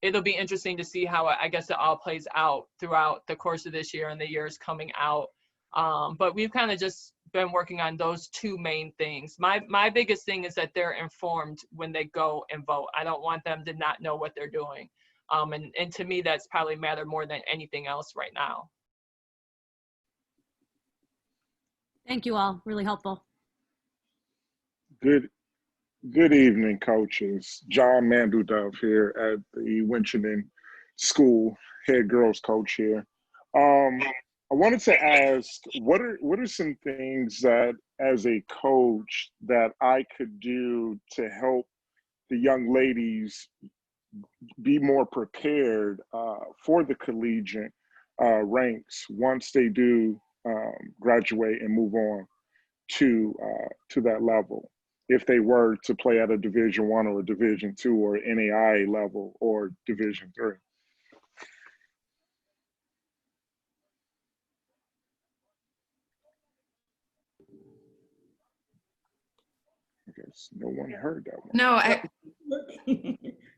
it'll be interesting to see how, I guess, it all plays out throughout the course of this year and the years coming out. But we've kind of just been working on those two main things. My biggest thing is that they're informed when they go and vote. I don't want them to not know what they're doing. And to me, that's probably mattered more than anything else right now. Thank you all, really helpful. Good evening, coaches. John Mandeldove here at the Winchendon School, head girls coach here. I wanted to ask, what are some things that, as a coach, that I could do to help the young ladies be more prepared for the collegiate ranks once they do graduate and move on to that level, if they were to play at a Division I or a Division II or NAIA level or Division III? I guess no one heard that one. No,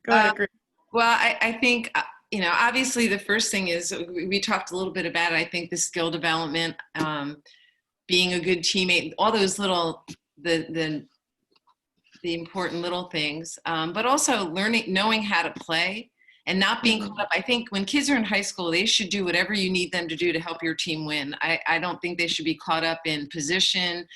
Go ahead, Chris. Well, I think, obviously the first thing is, we talked a little bit about it, I think the skill development, being a good teammate, all those little, the important little things, but also knowing how to play and not being caught up. I think when kids are in high school, they should do whatever you need them to do to help your team win. I don't think they should be caught up in position,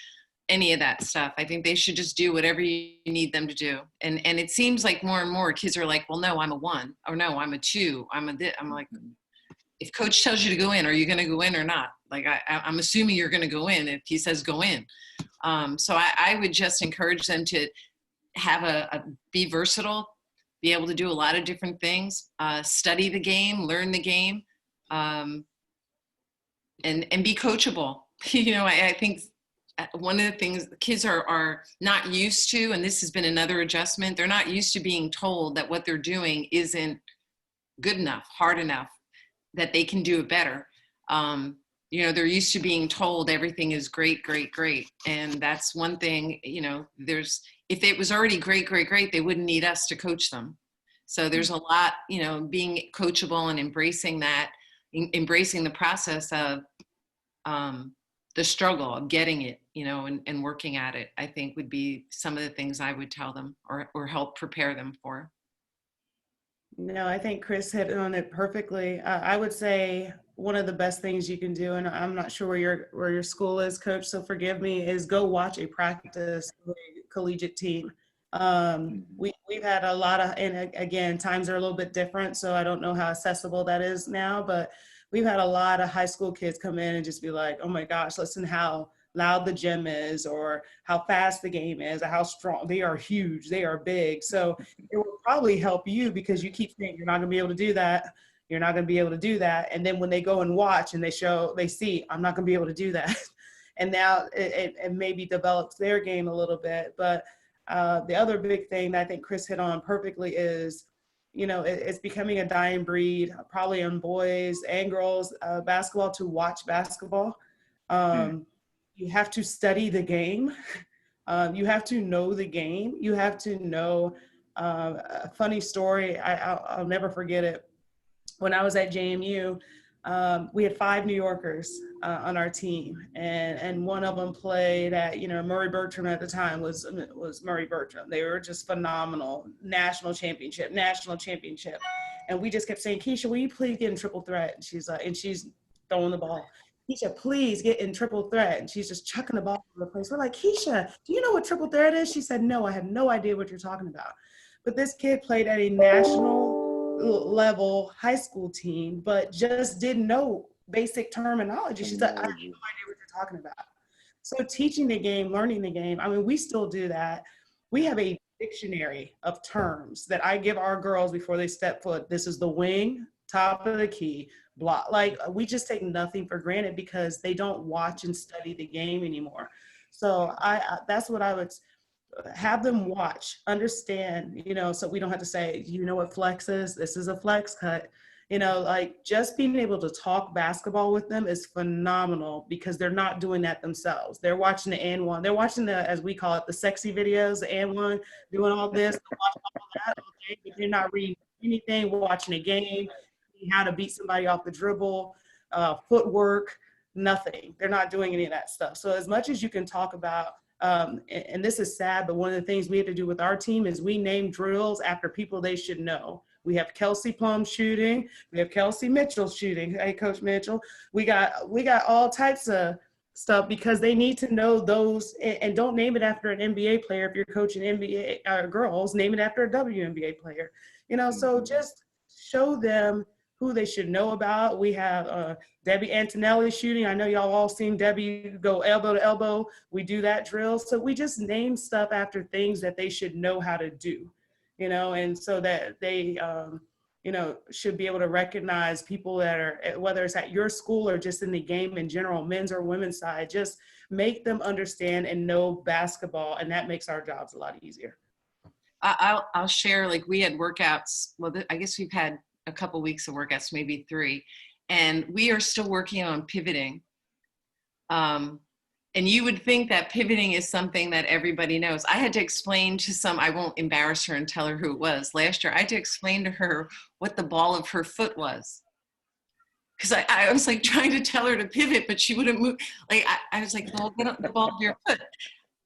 any of that stuff. I think they should just do whatever you need them to do. And it seems like more and more kids are like, well, no, I'm a 1, or no, I'm a 2, I'm like, if coach tells you to go in, are you going to go in or not? Like, I'm assuming you're going to go in if he says go in. So I would just encourage them to have be versatile, be able to do a lot of different things, study the game, learn the game, and be coachable. You know, I think one of the things kids are not used to, and this has been another adjustment, they're not used to being told that what they're doing isn't good enough, hard enough, that they can do it better. You know, they're used to being told everything is great, great, great. And that's one thing, you know, if it was already great, great, great, they wouldn't need us to coach them. So there's a lot, you know, being coachable and embracing that, embracing the process of the struggle of getting it, you know, and working at it, I think would be some of the things I would tell them or help prepare them for. No, I think Chris hit on it perfectly. I would say one of the best things you can do, and I'm not sure where your school is, Coach, so forgive me, is go watch a practice collegiate team. We've had a lot of, and again, times are a little bit different, so I don't know how accessible that is now, but we've had a lot of high school kids come in and just be like, oh my gosh, listen how loud the gym is, or how fast the game is, or how strong. They are huge, they are big. So it will probably help you, because you keep thinking you're not gonna be able to do that. You're not gonna be able to do that. And then when they go and watch and they see, I'm not gonna be able to do that. And now it maybe develops their game a little bit. But the other big thing that I think Chris hit on perfectly is, you know, it's becoming a dying breed, probably on boys and girls basketball, to watch basketball. You have to study the game. You have to know the game. You have to know a funny story. I'll never forget it. When I was at JMU, we had 5 New Yorkers on our team, and one of them played at, you know, Murray Bertram at the time was Murray Bertram. They were just phenomenal. National championship. And we just kept saying, Keisha, will you please get in triple threat? And she's like, and she's throwing the ball. Keisha, please get in triple threat. And she's just chucking the ball all over the place. We're like, Keisha, do you know what triple threat is? She said, no, I have no idea what you're talking about. But this kid played at a national level high school team, but just didn't know basic terminology. She said, I have no idea what you're talking about. So teaching the game, learning the game, I mean, we still do that. We have a dictionary of terms that I give our girls before they step foot. This is the wing, top of the key, block. Like, we just take nothing for granted because they don't watch and study the game anymore. So that's what I would have them watch, understand, you know, so we don't have to say, you know what flex is? This is a flex cut. You know, like, just being able to talk basketball with them is phenomenal, because they're not doing that themselves. They're watching the and one. They're watching the, as we call it, the sexy videos, the and one, doing all this, watching all that, okay, but they're not reading anything, watching a game, how to beat somebody off the dribble, footwork, nothing. They're not doing any of that stuff. So as much as you can talk about, and this is sad, but one of the things we had to do with our team is we name drills after people they should know. We have Kelsey Plum shooting. We have Kelsey Mitchell shooting. Hey, Coach Mitchell. We got all types of stuff, because they need to know those, and don't name it after an NBA player. If you're coaching NBA girls, name it after a WNBA player. You know, so just show them who they should know about. We have Debbie Antonelli shooting. I know y'all all seen Debbie go elbow to elbow. We do that drill. So we just name stuff after things that they should know how to do, you know, and so that they, you know, should be able to recognize people that are, whether it's at your school or just in the game in general, men's or women's side, just make them understand and know basketball. And that makes our jobs a lot easier. I'll share, like, we had workouts. Well, I guess we've had a couple weeks of workouts, maybe 3, and we are still working on pivoting. And you would think that pivoting is something that everybody knows. I had to explain to I won't embarrass her and tell her who it was. Last year, I had to explain to her what the ball of her foot was. Because I was like trying to tell her to pivot, but she wouldn't move. Like, I was like, well, get on the ball of your foot.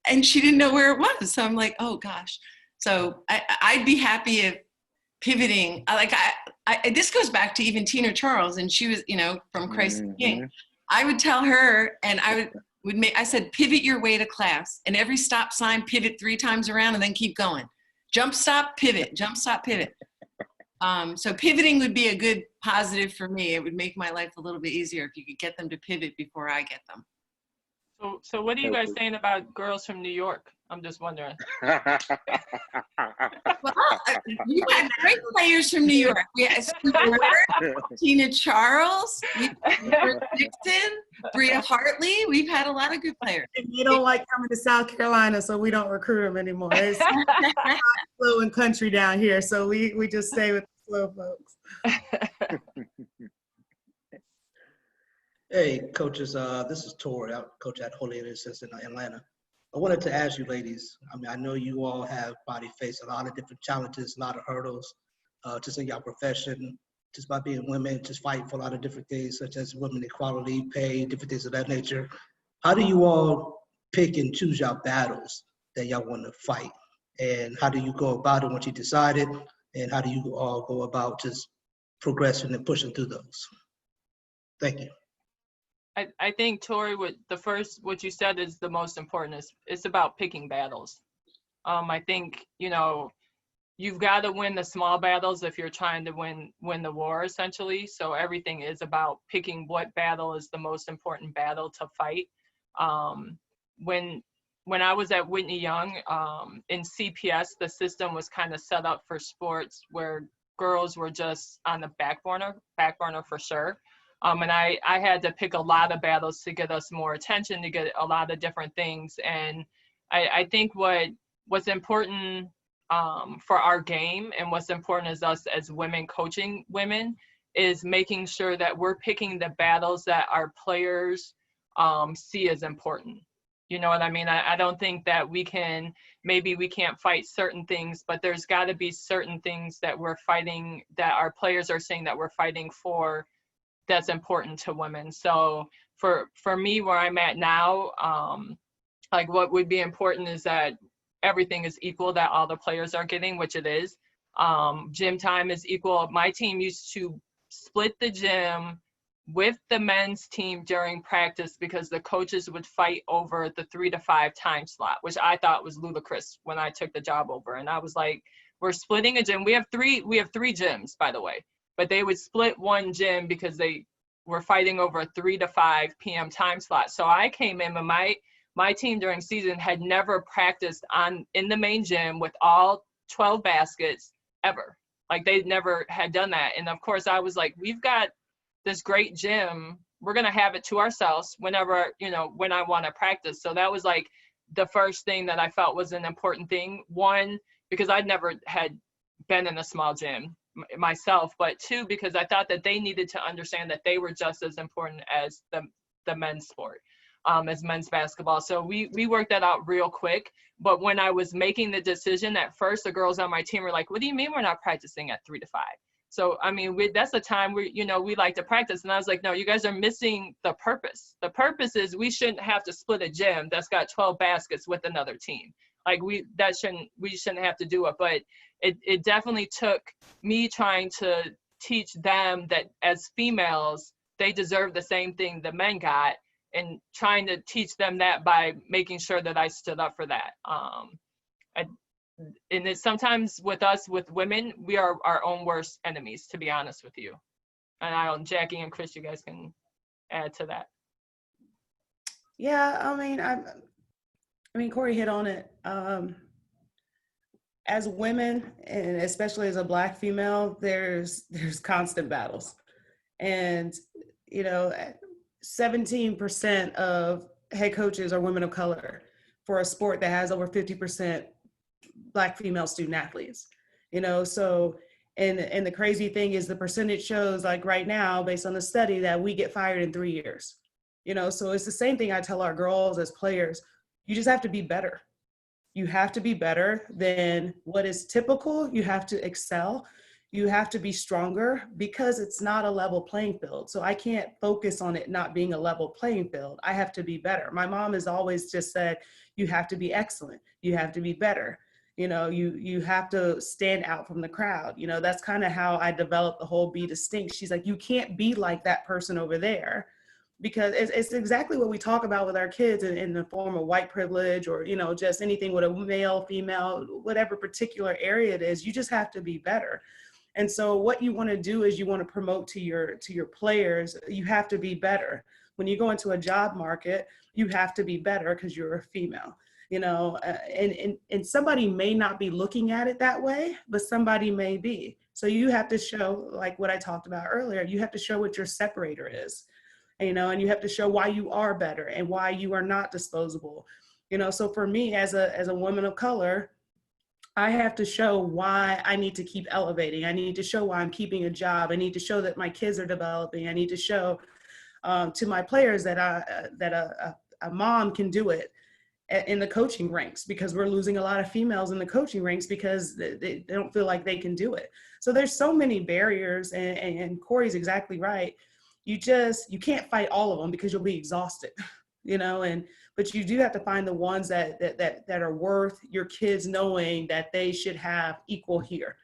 And she didn't know where it was. So I'm like, oh gosh. So I'd be happy if pivoting. This goes back to even Tina Charles, and she was, from Christ the King. I would tell her, and I said, pivot your way to class, and every stop sign, pivot 3 times around, and then keep going. Jump, stop, pivot, jump, stop, pivot. So pivoting would be a good positive for me. It would make my life a little bit easier if you could get them to pivot before I get them. So what are you guys saying about girls from New York? I'm just wondering. Well, you had great players from New York. We had Tina Charles, Dixon, Bria Hartley. We've had a lot of good players. And they don't like coming to South Carolina, so we don't recruit them anymore. It's slow and country down here, so we just stay with the slow folks. Hey, coaches, this is Tori. I'm coach at Holy Innocents in Atlanta. I wanted to ask you ladies, I know you all have probably faced a lot of different challenges, a lot of hurdles, just in your profession, just by being women, just fighting for a lot of different things, such as women equality, pay, different things of that nature. How do you all pick and choose your battles that y'all want to fight? And how do you go about it once you decide it? And how do you all go about just progressing and pushing through those? Thank you. I think, Tori, what you said is the most important. It's about picking battles. I think, you've got to win the small battles if you're trying to win the war, essentially. So everything is about picking what battle is the most important battle to fight. When I was at Whitney Young, in CPS, the system was kind of set up for sports where girls were just on the back burner for sure. And I had to pick a lot of battles to get us more attention, to get a lot of different things. And I think what's important for our game and what's important as us as women coaching women is making sure that we're picking the battles that our players see as important. You know what I mean? I don't think that we can't fight certain things, but there's got to be certain things that we're fighting, that our players are saying that we're fighting for, that's important to women. So for me, where I'm at now, what would be important is that everything is equal, that all the players are getting, which it is. Gym time is equal. My team used to split the gym with the men's team during practice because the coaches would fight over the 3 to 5 time slot, which I thought was ludicrous when I took the job over. And I was like, we're splitting a gym. We have three gyms, by the way. But they would split one gym because they were fighting over a 3 to 5 p.m. time slot. So I came in, and my team during season had never practiced in the main gym with all 12 baskets ever. Like, they never had done that. And of course, I was like, we've got this great gym. We're going to have it to ourselves whenever, when I want to practice. So that was like the first thing that I felt was an important thing. One, because I'd never had been in a small gym myself, but 2, because I thought that they needed to understand that they were just as important as the men's sport, as men's basketball. So we worked that out real quick. But when I was making the decision, at first the girls on my team were like, what do you mean we're not practicing at 3 to 5? So, that's the time we like to practice. And I was like, no, you guys are missing the purpose. The purpose is we shouldn't have to split a gym that's got 12 baskets with another team. Like, we shouldn't have to do it. But it definitely took me trying to teach them that as females, they deserve the same thing the men got, and trying to teach them that by making sure that I stood up for that. And it's sometimes with us, with women, we are our own worst enemies, to be honest with you. And Jackie and Chris, you guys can add to that. Yeah, Corry hit on it. As women, and especially as a Black female, there's constant battles. And, 17% of head coaches are women of color for a sport that has over 50% Black female student athletes. So, and the crazy thing is the percentage shows, like right now, based on the study, that we get fired in 3 years. So it's the same thing I tell our girls as players. You just have to be better. You have to be better than what is typical. You have to excel. You have to be stronger, because it's not a level playing field. So I can't focus on it not being a level playing field. I have to be better. My mom has always just said, you have to be excellent. You have to be better. You have to stand out from the crowd. That's kind of how I developed the whole be distinct. She's like, you can't be like that person over there, because it's exactly what we talk about with our kids in the form of white privilege, or just anything with a male, female, whatever particular area it is. You just have to be better. And so what you want to do is you want to promote to your players, you have to be better. When you go into a job market, you have to be better because you're a female. And somebody may not be looking at it that way, but somebody may be. So you have to show, like what I talked about earlier, you have to show what your separator is, and you have to show why you are better and why you are not disposable. So for me, as a woman of color, I have to show why I need to keep elevating. I need to show why I'm keeping a job. I need to show that my kids are developing. I need to show to my players that a mom can do it in the coaching ranks, because we're losing a lot of females in the coaching ranks because they don't feel like they can do it. So there's so many barriers, and Corey's exactly right. You can't fight all of them because you'll be exhausted, but you do have to find the ones that are worth your kids knowing that they should have equal here,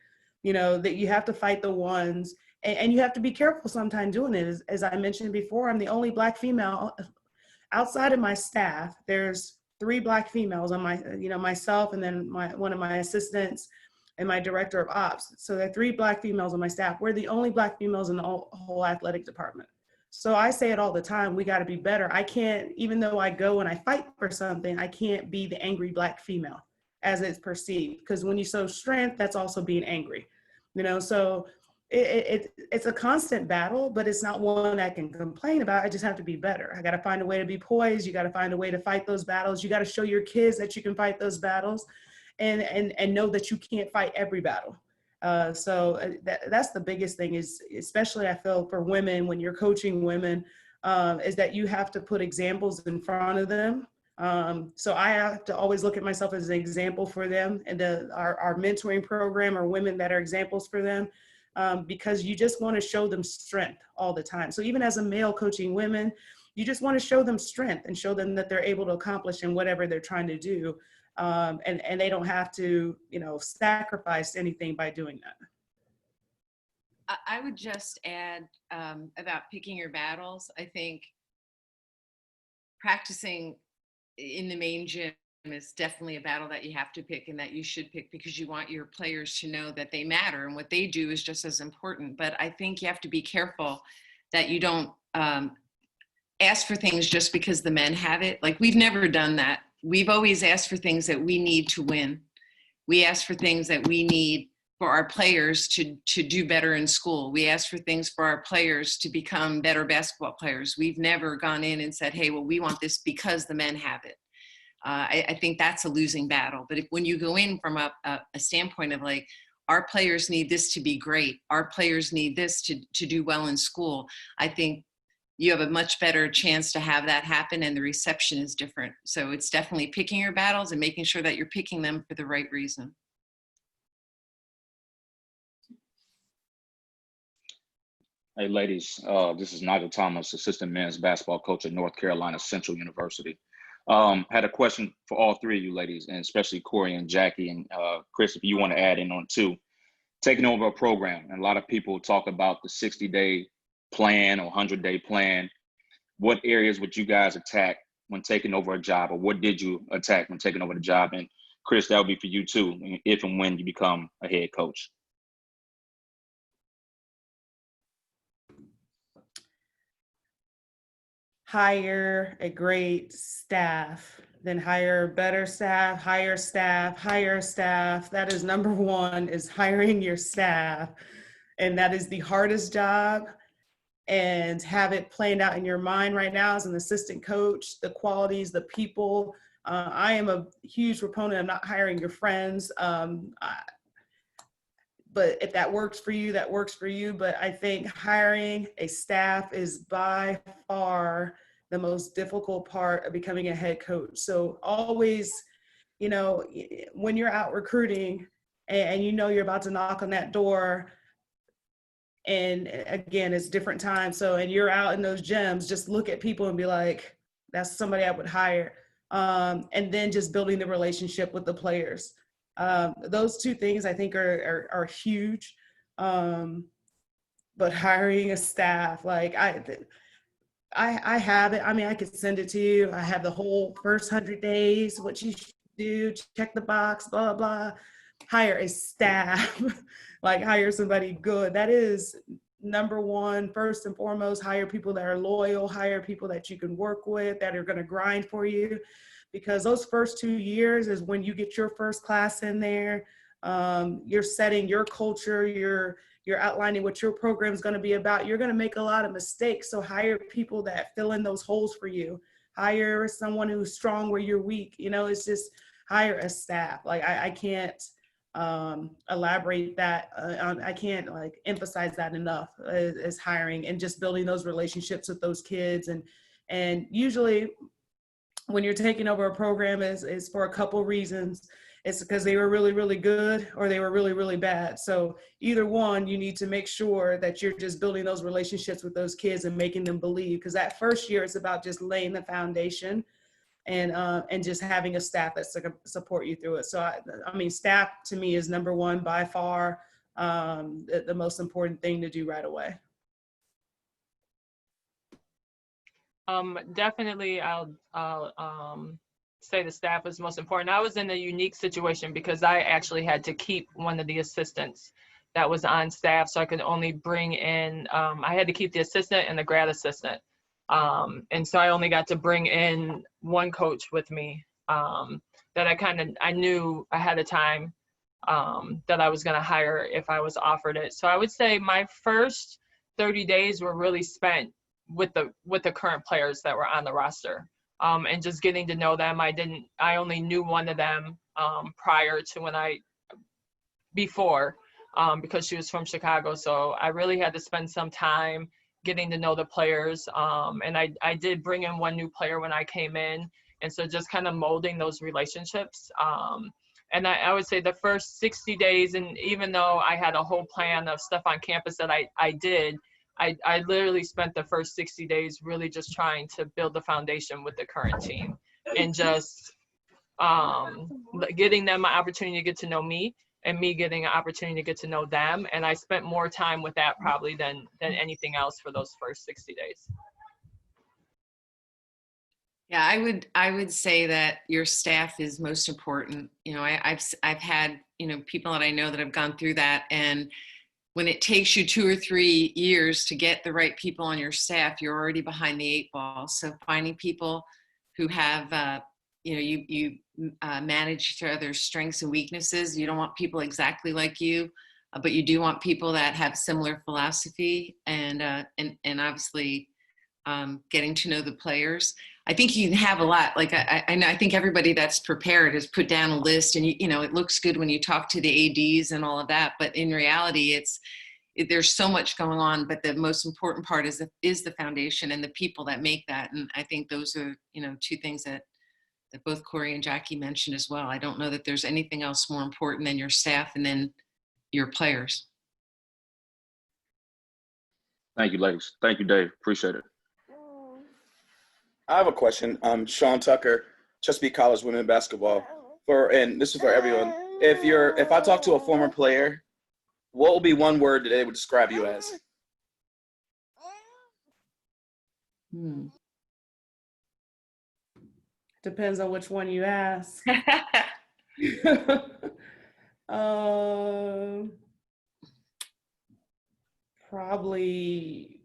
that you have to fight the ones, and you have to be careful sometimes doing it. As I mentioned before, I'm the only Black female outside of my staff. There's 3 Black females on my, myself, and then one of my assistants and my director of ops. So there are 3 Black females on my staff. We're the only Black females in the whole athletic department. So I say it all the time, we got to be better. I can't, even though I go and I fight for something, I can't be the angry Black female as it's perceived. Because when you show strength, that's also being angry, so it's a constant battle, but it's not one I can complain about. I just have to be better. I got to find a way to be poised. You got to find a way to fight those battles. You got to show your kids that you can fight those battles, and know that you can't fight every battle. So that's the biggest thing, is especially I feel for women, when you're coaching women, is that you have to put examples in front of them. So I have to always look at myself as an example for them, and our mentoring program are women that are examples for them. Because you just want to show them strength all the time. So even as a male coaching women, you just want to show them strength and show them that they're able to accomplish in whatever they're trying to do. And they don't have to, sacrifice anything by doing that. I would just add about picking your battles. I think practicing in the main gym is definitely a battle that you have to pick and that you should pick, because you want your players to know that they matter and what they do is just as important. But I think you have to be careful that you don't ask for things just because the men have it. Like, we've never done that. We've always asked for things that we need to win. We ask for things that we need for our players to do better in school. We ask for things for our players to become better basketball players. We've never gone in and said, hey, well, we want this because the men have it. I think that's a losing battle. But when you go in from a standpoint of like, our players need this to be great, our players need this to do well in school, I think you have a much better chance to have that happen, and the reception is different. So it's definitely picking your battles and making sure that you're picking them for the right reason. Hey, ladies, this is Nigel Thomas, assistant men's basketball coach at North Carolina Central University. Had a question for all 3 of you ladies, and especially Corey and Jackie, and Chris, if you want to add in on too. Taking over a program, and a lot of people talk about the 60-day plan or 100-day plan. What areas would you guys attack when taking over a job, or what did you attack when taking over the job? And Chris, that would be for you too, if and when you become a head coach. Hire a great staff, then hire better staff, hire staff, hire staff. That is number 1, is hiring your staff. And that is the hardest job. And have it planned out in your mind right now as an assistant coach, the qualities, the people. I am a huge proponent of not hiring your friends. But if that works for you, that works for you. But I think hiring a staff is by far the most difficult part of becoming a head coach. So always, when you're out recruiting and you're about to knock on that door, and again, it's different times. So, and you're out in those gyms, just look at people and be like, that's somebody I would hire. And then just building the relationship with the players. Those two things I think are huge. But hiring a staff, like I have it. I mean, I could send it to you. I have the whole first 100 days, what you should do, check the box, blah, blah. Hire a staff, like hire somebody good. That is number one, first and foremost. Hire people that are loyal, hire people that you can work with, that are going to grind for you. Because those first 2 years is when you get your first class in there. You're setting your culture, you're outlining what your program is going to be about. You're going to make a lot of mistakes. So hire people that fill in those holes for you. Hire someone who's strong where you're weak. You know, it's just hire a staff. Like I can't elaborate that. I can't like emphasize that enough as hiring and just building those relationships with those kids. And usually when you're taking over a program is for a couple reasons. It's because they were really, really good or they were really, really bad. So either one, you need to make sure that you're just building those relationships with those kids and making them believe. Because that first year is about just laying the foundation and just having a staff that's going to support you through it. So I mean, staff to me is number one by far, the most important thing to do right away. Definitely, I'll say the staff is most important. I was in a unique situation because I actually had to keep one of the assistants that was on staff, so I could only bring in, I had to keep the assistant and the grad assistant. And so I only got to bring in one coach with me that I knew ahead of time that I was going to hire if I was offered it. So I would say my first 30 days were really spent with the current players that were on the roster. And just getting to know them. I only knew one of them prior to before because she was from Chicago. So I really had to spend some time getting to know the players. And I did bring in one new player when I came in. And so just kind of molding those relationships. And I would say the first 60 days, and even though I had a whole plan of stuff on campus that I did, I literally spent the first 60 days really just trying to build the foundation with the current team and just getting them an opportunity to get to know me and me getting an opportunity to get to know them. And I spent more time with that probably than anything else for those first 60 days. Yeah, I would say that your staff is most important. You know, I've had, you know, people that I know that have gone through that, and when it takes you 2 or 3 years to get the right people on your staff, you're already behind the 8 ball. So finding people who have, you know, you manage each other's strengths and weaknesses. You don't want people exactly like you, but you do want people that have similar philosophy and obviously getting to know the players. I think you can have a lot. Like I think everybody that's prepared has put down a list, and you know it looks good when you talk to the ADs and all of that. But in reality, there's so much going on. But the most important part is the foundation and the people that make that. And I think those are, you know, two things that both Corry and Jackie mentioned as well. I don't know that there's anything else more important than your staff and then your players. Thank you, ladies. Thank you, Dave. Appreciate it. I have a question. Sean Tucker, Chesapeake College women basketball. And this is for everyone. If I talk to a former player, what will be one word that they would describe you as? Depends on which one you ask. Probably,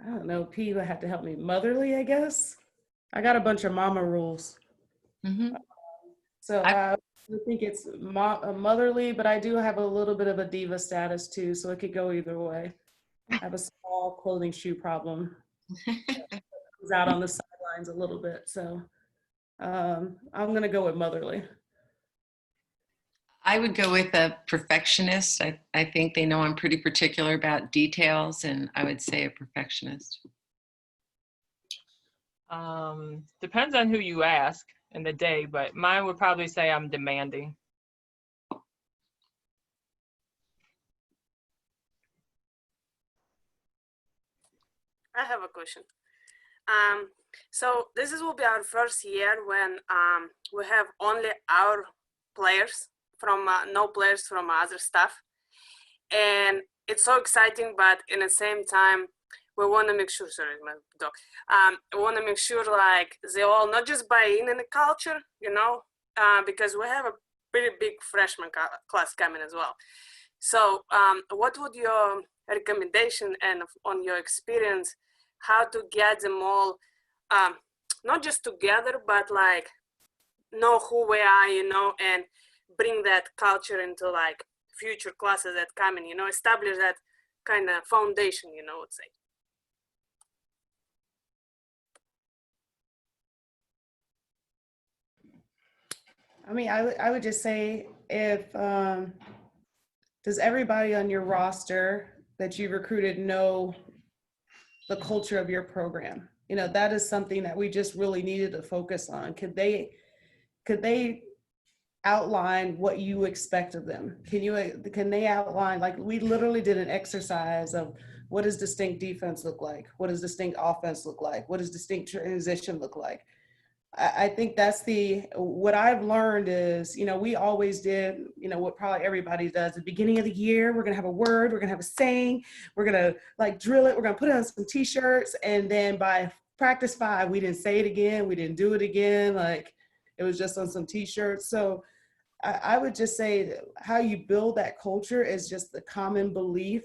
I don't know, P would have to help me. Motherly, I guess. I got a bunch of mama rules. Mm-hmm. So I think it's motherly, but I do have a little bit of a diva status too, so it could go either way. I have a small clothing shoe problem. It's out on the sidelines a little bit, so I'm gonna go with motherly. I would go with a perfectionist. I think they know I'm pretty particular about details, and I would say a perfectionist. Depends on who you ask in the day, but mine would probably say I'm demanding. I have a question. So this will be our first year when we have only our players from no players from other stuff, and it's so exciting. But in the same time, we want to make sure. Sorry, my dog. We want to make sure like they all not just buy in the culture, you know, because we have a pretty big freshman class coming as well. So, what would your recommendation and on your experience, how to get them all, not just together, but like know who we are, you know, and bring that culture into like future classes that come in, you know, establish that kind of foundation, you know, would say. I mean, I would just say if, does everybody on your roster that you recruited know the culture of your program? You know, that is something that we just really needed to focus on. Could they outline what you expect of them? Can they outline, like we literally did an exercise of what does distinct defense look like? What does distinct offense look like? What does distinct transition look like? I think that's what I've learned is, you know, we always did, you know, what probably everybody does at the beginning of the year, we're going to have a word, we're going to have a saying, we're going to like drill it, we're going to put it on some t-shirts. And then by practice 5, we didn't say it again. We didn't do it again. Like it was just on some t-shirts. So I would just say that how you build that culture is just the common belief,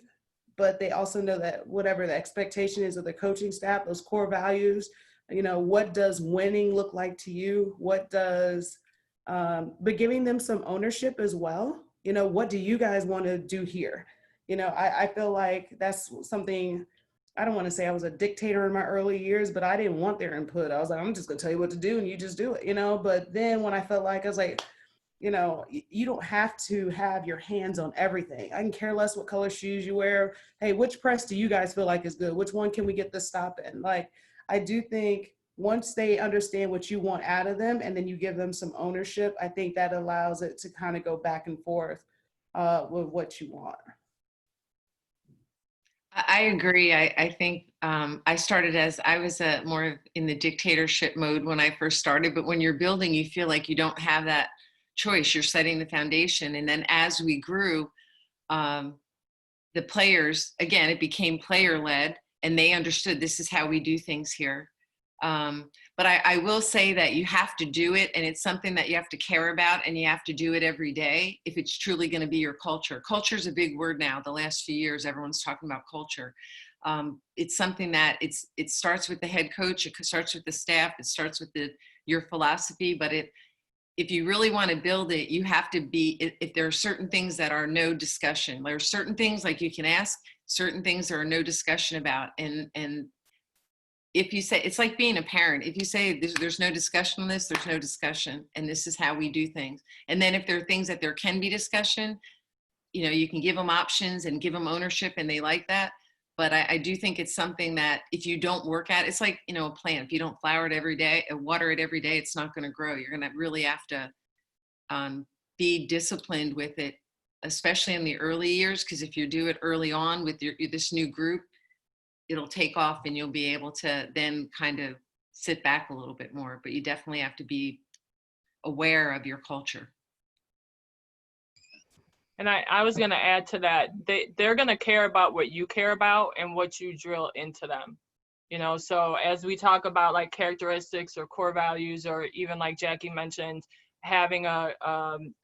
but they also know that whatever the expectation is of the coaching staff, those core values, you know, what does winning look like to you? What does, but giving them some ownership as well. You know, what do you guys want to do here? You know, I feel like that's something, I don't want to say I was a dictator in my early years, but I didn't want their input. I was like, I'm just going to tell you what to do and you just do it, you know? But then when I felt like, I was like, you know, you don't have to have your hands on everything. I can care less what color shoes you wear. Hey, which press do you guys feel like is good? Which one can we get the stop in? Like, I do think once they understand what you want out of them and then you give them some ownership, I think that allows it to kind of go back and forth with what you want. I agree. I think I started I was more in the dictatorship mode when I first started, but when you're building, you feel like you don't have that choice. You're setting the foundation. And then as we grew, the players, again, it became player-led and they understood this is how we do things here. But I will say that you have to do it and it's something that you have to care about and you have to do it every day if it's truly going to be your culture. Culture is a big word now. The last few years, everyone's talking about culture. It's something that it starts with the head coach, it starts with the staff, it starts with your philosophy, but if you really want to build it, you have to if there are certain things that are no discussion, there are certain things like you can ask, certain things there are no discussion about. And if you say, it's like being a parent, if you say there's no discussion on this, there's no discussion, and this is how we do things. And then if there are things that there can be discussion, you know, you can give them options and give them ownership and they like that. But I do think it's something that if you don't work at, it's like, you know, a plant. If you don't flower it every day and water it every day, it's not going to grow. You're going to really have to be disciplined with it, especially in the early years. Because if you do it early on with this new group, it'll take off and you'll be able to then kind of sit back a little bit more. But you definitely have to be aware of your culture. And I was going to add to that, they're going to care about what you care about and what you drill into them. You know, so as we talk about like characteristics or core values, or even like Jackie mentioned, having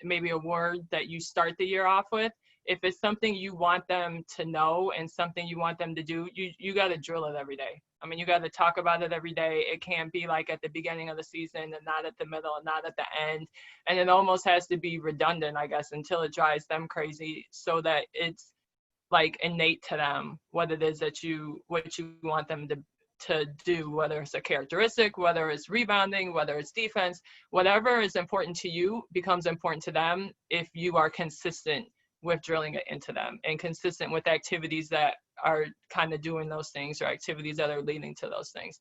maybe a word that you start the year off with, if it's something you want them to know and something you want them to do, you got to drill it every day. I mean, you got to talk about it every day. It can't be like at the beginning of the season and not at the middle and not at the end. And it almost has to be redundant, I guess, until it drives them crazy, so that it's like innate to them what it is that what you want them to do, whether it's a characteristic, whether it's rebounding, whether it's defense, whatever is important to you becomes important to them if you are consistent with drilling it into them and consistent with activities that are kind of doing those things or activities that are leading to those things.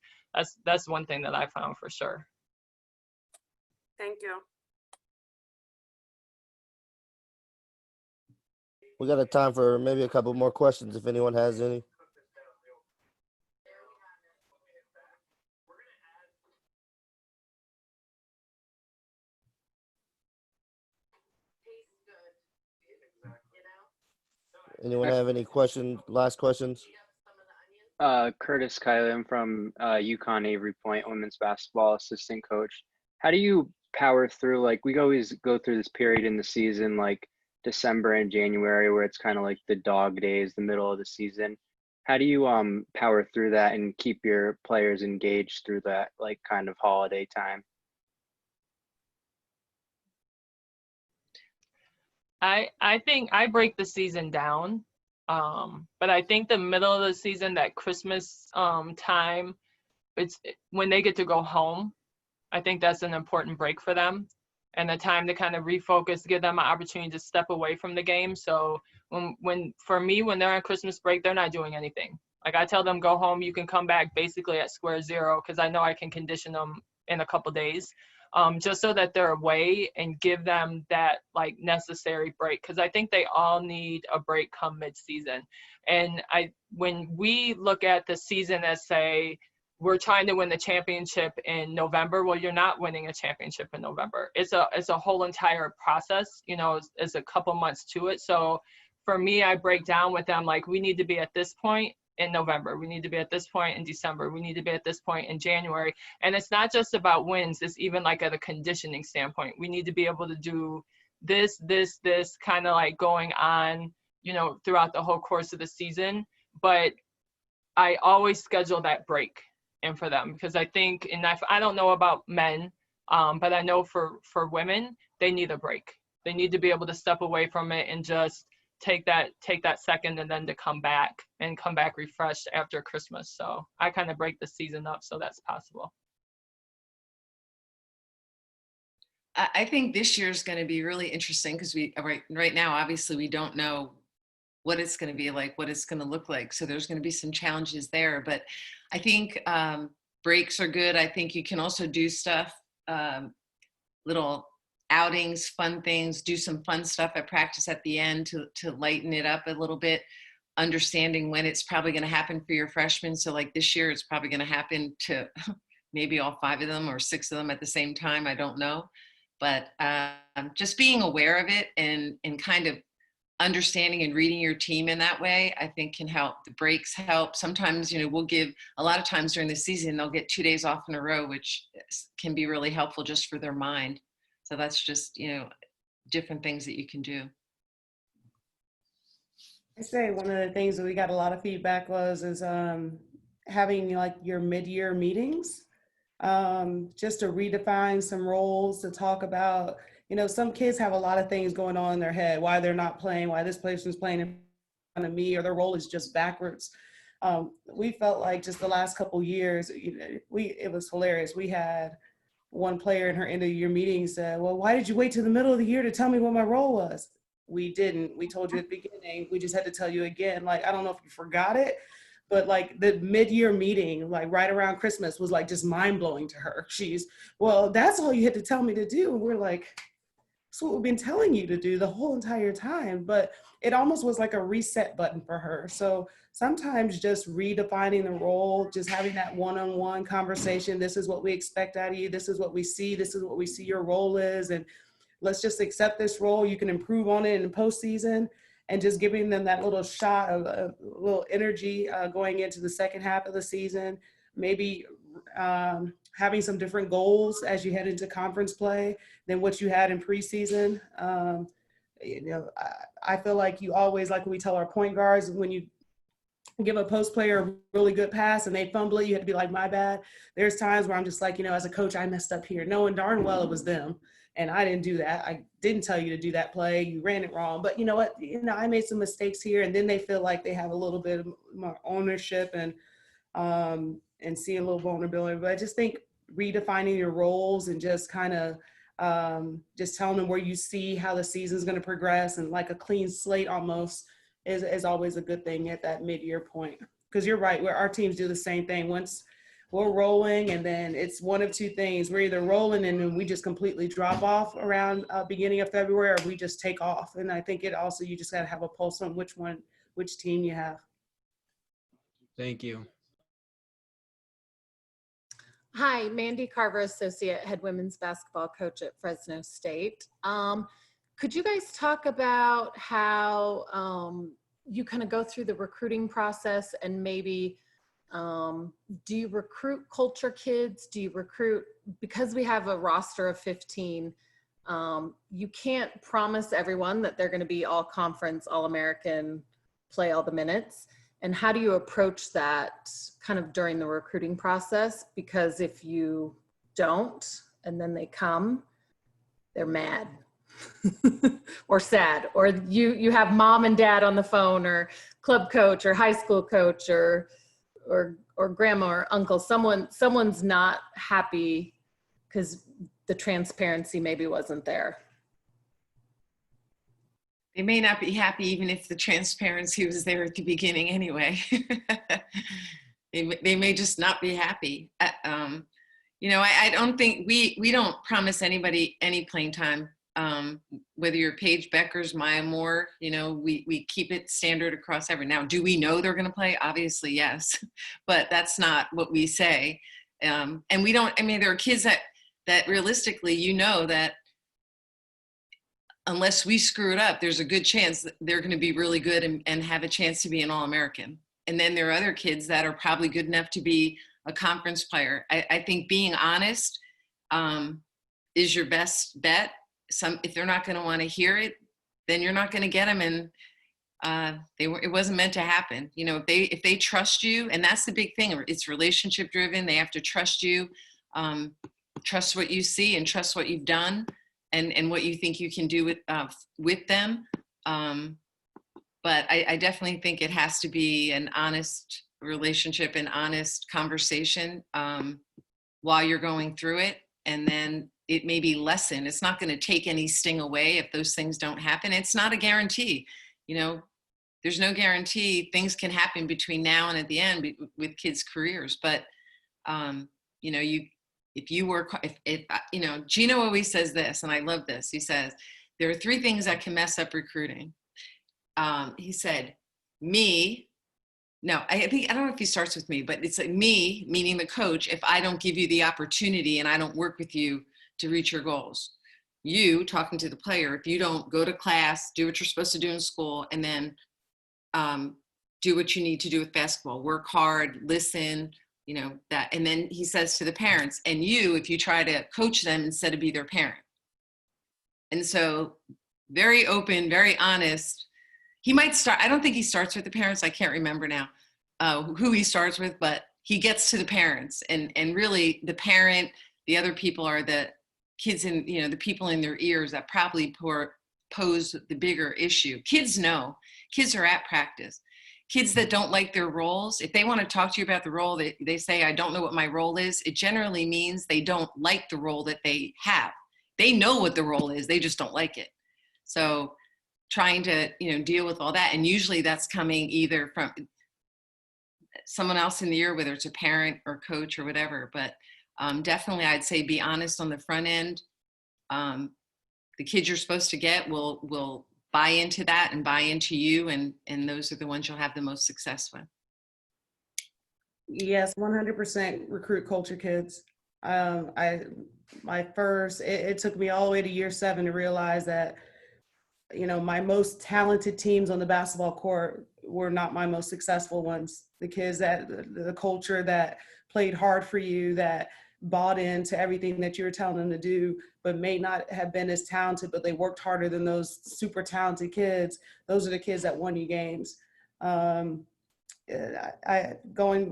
That's one thing that I found for sure. Thank you. We got a time for maybe a couple more questions if anyone has any. Anyone have any last questions? Curtis Kylie, I'm from UConn Avery Point, women's basketball assistant coach. How do you power through, like, we always go through this period in the season, like December and January, where it's kind of like the dog days, the middle of the season. How do you power through that and keep your players engaged through that, like, kind of holiday time? I think I break the season down. But I think the middle of the season, that Christmas time, it's when they get to go home. I think that's an important break for them, and a time to kind of refocus, give them an opportunity to step away from the game. So when for me, when they're on Christmas break, they're not doing anything. Like, I tell them, go home, you can come back basically at square zero, because I know I can condition them in a couple days. Just so that they're away and give them that, like, necessary break, because I think they all need a break come mid-season. And when we look at the season as, say, we're trying to win the championship in November, well, you're not winning a championship in November. It's a whole entire process, you know, it's a couple months to it. So for me, I break down with them, like, we need to be at this point in November. We need to be at this point in December. We need to be at this point in January. And it's not just about wins. It's even like at a conditioning standpoint. We need to be able to do this kind of like going on, you know, throughout the whole course of the season. But I always schedule that break in for them, because I think, and I don't know about men, but I know for women, they need a break. They need to be able to step away from it and just take that second, and then to come back refreshed after Christmas. So I kind of break the season up so that's possible. I think this year is going to be really interesting, because right now, obviously, we don't know what it's going to be like, what it's going to look like. So there's going to be some challenges there. But I think breaks are good. I think you can also do stuff, little outings, fun things, do some fun stuff at practice at the end to lighten it up a little bit, understanding when it's probably going to happen for your freshmen. So like this year, it's probably going to happen to maybe all 5 of them or 6 of them at the same time. I don't know. But just being aware of it and kind of understanding and reading your team in that way, I think can help. The breaks help. Sometimes, we'll give, a lot of times during the season, they'll get 2 days off in a row, which can be really helpful just for their mind. So that's just, different things that you can do. I say one of the things that we got a lot of feedback is having like your mid-year meetings, just to redefine some roles, to talk about, some kids have a lot of things going on in their head, why they're not playing, why this person's playing in front of me, or their role is just backwards. We felt like just the last couple years, it was hilarious. We had one player in her end of the year meeting said, well, why did you wait till the middle of the year to tell me what my role was? We didn't. We told you at the beginning. We just had to tell you again. Like, I don't know if you forgot it, but like the mid-year meeting, like right around Christmas, was like just mind-blowing to her. Well, that's all you had to tell me to do. And we're like, that's what we've been telling you to do the whole entire time. But it almost was like a reset button for her. So sometimes just redefining the role, just having that one-on-one conversation. This is what we expect out of you. This is what we see. This is what we see your role is. And let's just accept this role. You can improve on it in the postseason, and just giving them that little shot of a little energy going into the second half of the season. Maybe having some different goals as you head into conference play than what you had in preseason. I feel like you always, like we tell our point guards, when you give a post player a really good pass and they fumble it, you have to be like, my bad. There's times where I'm just like, as a coach, I messed up here, knowing darn well it was them. And I didn't do that. I didn't tell you to do that play. You ran it wrong. But you know what? I made some mistakes here. And then they feel like they have a little bit more ownership and see a little vulnerability. But I just think redefining your roles and just kind of just telling them where you see how the season's going to progress, and like a clean slate almost is always a good thing at that mid-year point. Because you're right, where our teams do the same thing. Once we're rolling, and then it's one of two things. We're either rolling and then we just completely drop off around beginning of February, or we just take off. And I think you just got to have a pulse on which team you have. Thank you. Hi, Mandy Carver, Associate Head Women's Basketball Coach at Fresno State. Could you guys talk about how you kind of go through the recruiting process and maybe, do you recruit culture kids? Do you recruit, because we have a roster of 15, you can't promise everyone that they're going to be all conference, all American, play all the minutes. And how do you approach that kind of during the recruiting process? Because if you don't, and then they come, they're mad or sad, or you have mom and dad on the phone, or club coach or high school coach or grandma or uncle. Someone's not happy because the transparency maybe wasn't there. They may not be happy even if the transparency was there at the beginning anyway. They may just not be happy. I don't think we don't promise anybody any playing time. Whether you're Paige Beckers, Maya Moore, we keep it standard across every. Now, do we know they're going to play? Obviously, yes, but that's not what we say. And we don't. I mean, there are kids that realistically, that unless we screw it up, there's a good chance that they're going to be really good and have a chance to be an All-American. And then there are other kids that are probably good enough to be a conference player. I think being honest is your best bet. If they're not going to want to hear it, then you're not going to get them. And it wasn't meant to happen. If they trust you, and that's the big thing, it's relationship driven. They have to trust you, trust what you see and trust what you've done and what you think you can do with them. But I definitely think it has to be an honest relationship and honest conversation while you're going through it. And then it may be lessened. It's not going to take any sting away if those things don't happen. It's not a guarantee. There's no guarantee. Things can happen between now and at the end with kids' careers. But, Gino always says this, and I love this. He says, there are 3 things that can mess up recruiting. He said, I don't know if he starts with me, but it's like me, meaning the coach, if I don't give you the opportunity and I don't work with you to reach your goals. You, talking to the player, if you don't go to class, do what you're supposed to do in school, and then do what you need to do with basketball, work hard, listen, that. And then he says to the parents, and you, if you try to coach them instead of be their parent. And so very open, very honest. He might start, I don't think he starts with the parents. I can't remember now who he starts with, but he gets to the parents, and really the parent, the other people are the kids in, the people in their ears that probably pose the bigger issue. Kids know, kids are at practice. Kids that don't like their roles, if they want to talk to you about the role, they say, I don't know what my role is. It generally means they don't like the role that they have. They know what the role is, they just don't like it. So trying to, deal with all that. And usually that's coming either from someone else in the ear, whether it's a parent or coach or whatever. But definitely I'd say be honest on the front end. The kids you're supposed to get will buy into that and buy into you. And those are the ones you'll have the most success with. Yes, 100% recruit culture kids. It took me all the way to year 7 to realize that, my most talented teams on the basketball court were not my most successful ones. The kids the culture that played hard for you, that bought into everything that you were telling them to do, but may not have been as talented, but they worked harder than those super talented kids. Those are the kids that won you games. Going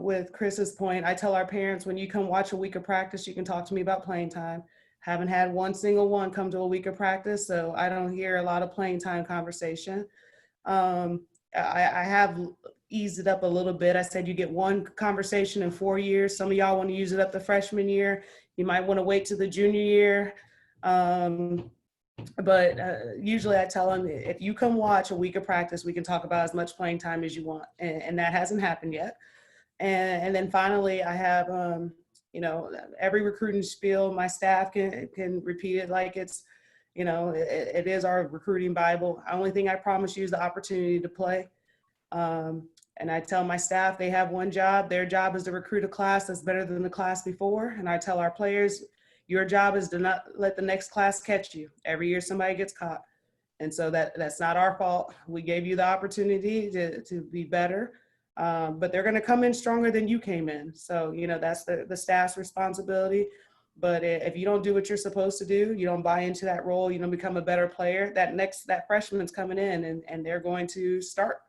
with Chris's point, I tell our parents, when you come watch a week of practice, you can talk to me about playing time. Haven't had one single one come to a week of practice, so I don't hear a lot of playing time conversation. I have eased it up a little bit. I said you get one conversation in 4 years. Some of y'all want to use it up the freshman year. You might want to wait to the junior year. But usually I tell them, if you come watch a week of practice, we can talk about as much playing time as you want. And that hasn't happened yet. And then finally, I have, every recruiting spiel, my staff can repeat it like it's, it is our recruiting Bible. The only thing I promise you is the opportunity to play. And I tell my staff they have one job. Their job is to recruit a class that's better than the class before. And I tell our players, your job is to not let the next class catch you. Every year somebody gets caught. And so that's not our fault. We gave you the opportunity to be better, but they're going to come in stronger than you came in. So, that's the staff's responsibility. But if you don't do what you're supposed to do, you don't buy into that role, you don't become a better player, that freshman's coming in and they're going to start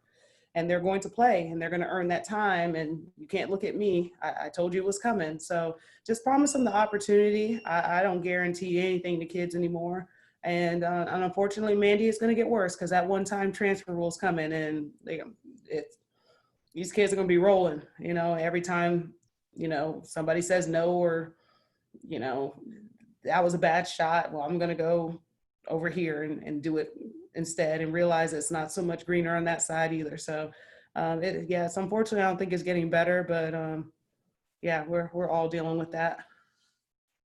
and they're going to play and they're going to earn that time. And you can't look at me. I told you it was coming. So just promise them the opportunity. I don't guarantee anything to kids anymore. And unfortunately, Mandy, it's going to get worse because that one-time transfer rule is coming and these kids are going to be rolling, every time, somebody says no or, that was a bad shot. Well, I'm going to go over here and do it instead and realize it's not so much greener on that side either. So it's unfortunately, I don't think it's getting better, but we're all dealing with that.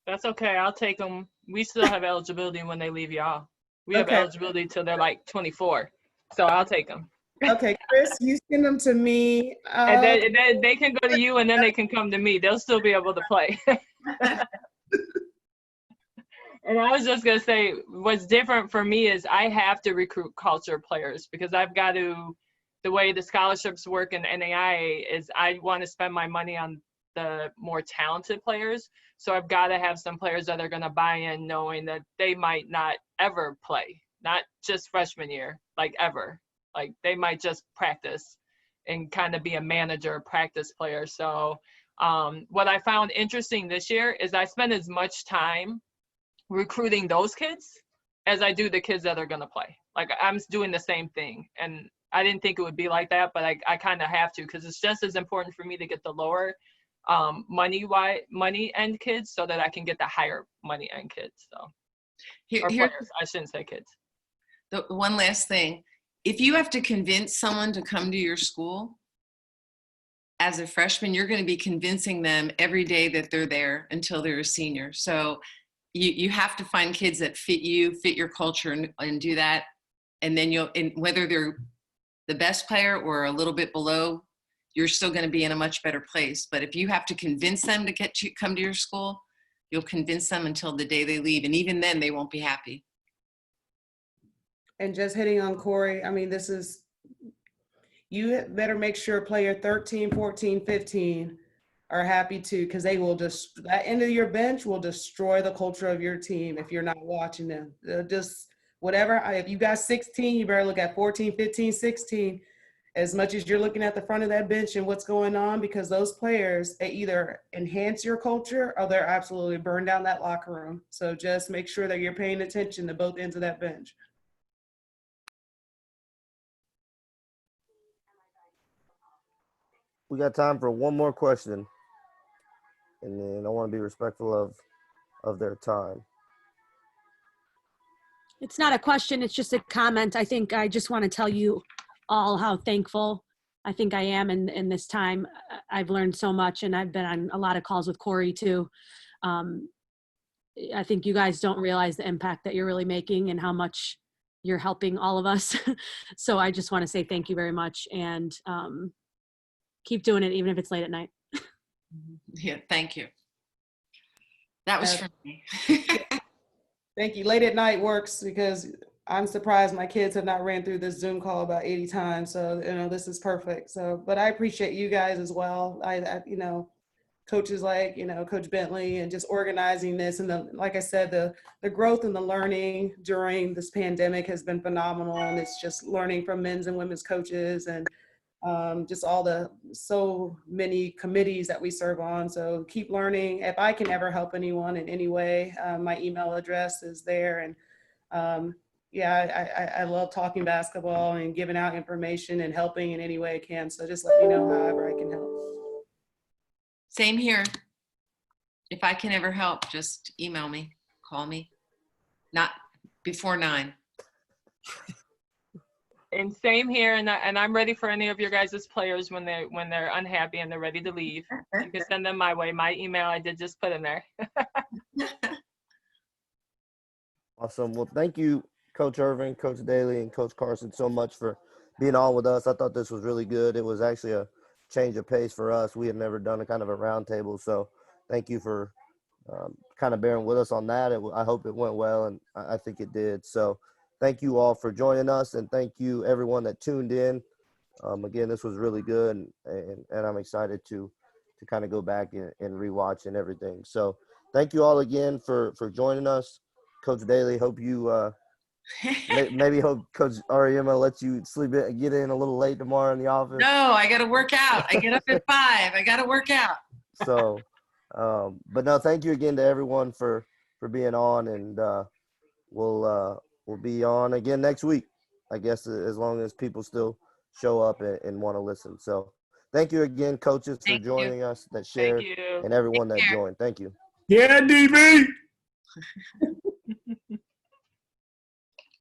That's okay. I'll take them. We still have eligibility when they leave y'all. We have eligibility till they're like 24. So I'll take them. Okay, Chris, you send them to me. And then they can go to you and then they can come to me. They'll still be able to play. And I was just going to say, what's different for me is I have to recruit culture players because I've got to, the way the scholarships work in NAIA is I want to spend my money on the more talented players. So I've got to have some players that are going to buy in knowing that they might not ever play, not just freshman year, like ever. Like they might just practice and kind of be a manager, practice player. So what I found interesting this year is I spent as much time recruiting those kids as I do the kids that are going to play. Like I'm doing the same thing. And I didn't think it would be like that, but I kind of have to because it's just as important for me to get the lower money end kids so that I can get the higher money end kids. So players, I shouldn't say kids. The one last thing, if you have to convince someone to come to your school as a freshman, you're going to be convincing them every day that they're there until they're a senior. So you have to find kids that fit you, fit your culture and do that. And then whether they're the best player or a little bit below, you're still going to be in a much better place. But if you have to convince them to come to your school, you'll convince them until the day they leave. And even then they won't be happy. And just hitting on Corey, I mean, you better make sure player 13, 14, 15 are happy too, because they will just, that end of your bench will destroy the culture of your team if you're not watching them. They'll just, whatever, if you got 16, you better look at 14, 15, 16, as much as you're looking at the front of that bench and what's going on, because those players, they either enhance your culture or they're absolutely burn down that locker room. So just make sure that you're paying attention to both ends of that bench. We got time for one more question, and then I want to be respectful of their time. It's not a question, it's just a comment. I think I just want to tell you all how thankful I think I am in this time. I've learned so much, and I've been on a lot of calls with Corey too. I think you guys don't realize the impact that you're really making and how much you're helping all of us. So I just want to say thank you very much, and keep doing it even if it's late at night. Yeah, thank you. That was for me. Thank you. Late at night works because I'm surprised my kids have not ran through this Zoom call about 80 times. So, this is perfect. So, but I appreciate you guys as well. I coaches like, Coach Bentley, and just organizing this. And like I said, the growth and the learning during this pandemic has been phenomenal. And it's just learning from men's and women's coaches and just so many committees that we serve on. So keep learning. If I can ever help anyone in any way, my email address is there. And I love talking basketball and giving out information and helping in any way I can. So just let me know however I can help. Same here. If I can ever help, just email me, call me. Not before 9. And same here, and I'm ready for any of your guys' players when they're unhappy and they're ready to leave. You can send them my way. My email I did just put in there. Awesome. Well, thank you, Coach Irvin, Coach Dailey, and Coach Carson so much for being on with us. I thought this was really good. It was actually a change of pace for us. We had never done a kind of a roundtable, so thank you for kind of bearing with us on that. I hope it went well, and I think it did. So thank you all for joining us, and thank you everyone that tuned in. Again, this was really good, and I'm excited to kind of go back and rewatch and everything. So thank you all again for joining us. Coach Dailey, hope you maybe hope Coach Ariema lets you get in a little late tomorrow in the office. No, I got to work out. I get up at 5. I got to work out. So, but no, thank you again to everyone for being on, and we'll be on again next week, I guess, as long as people still show up and want to listen. So thank you again, coaches, for joining us that shared, Thank you. and everyone that joined. Thank you. Yeah, DB.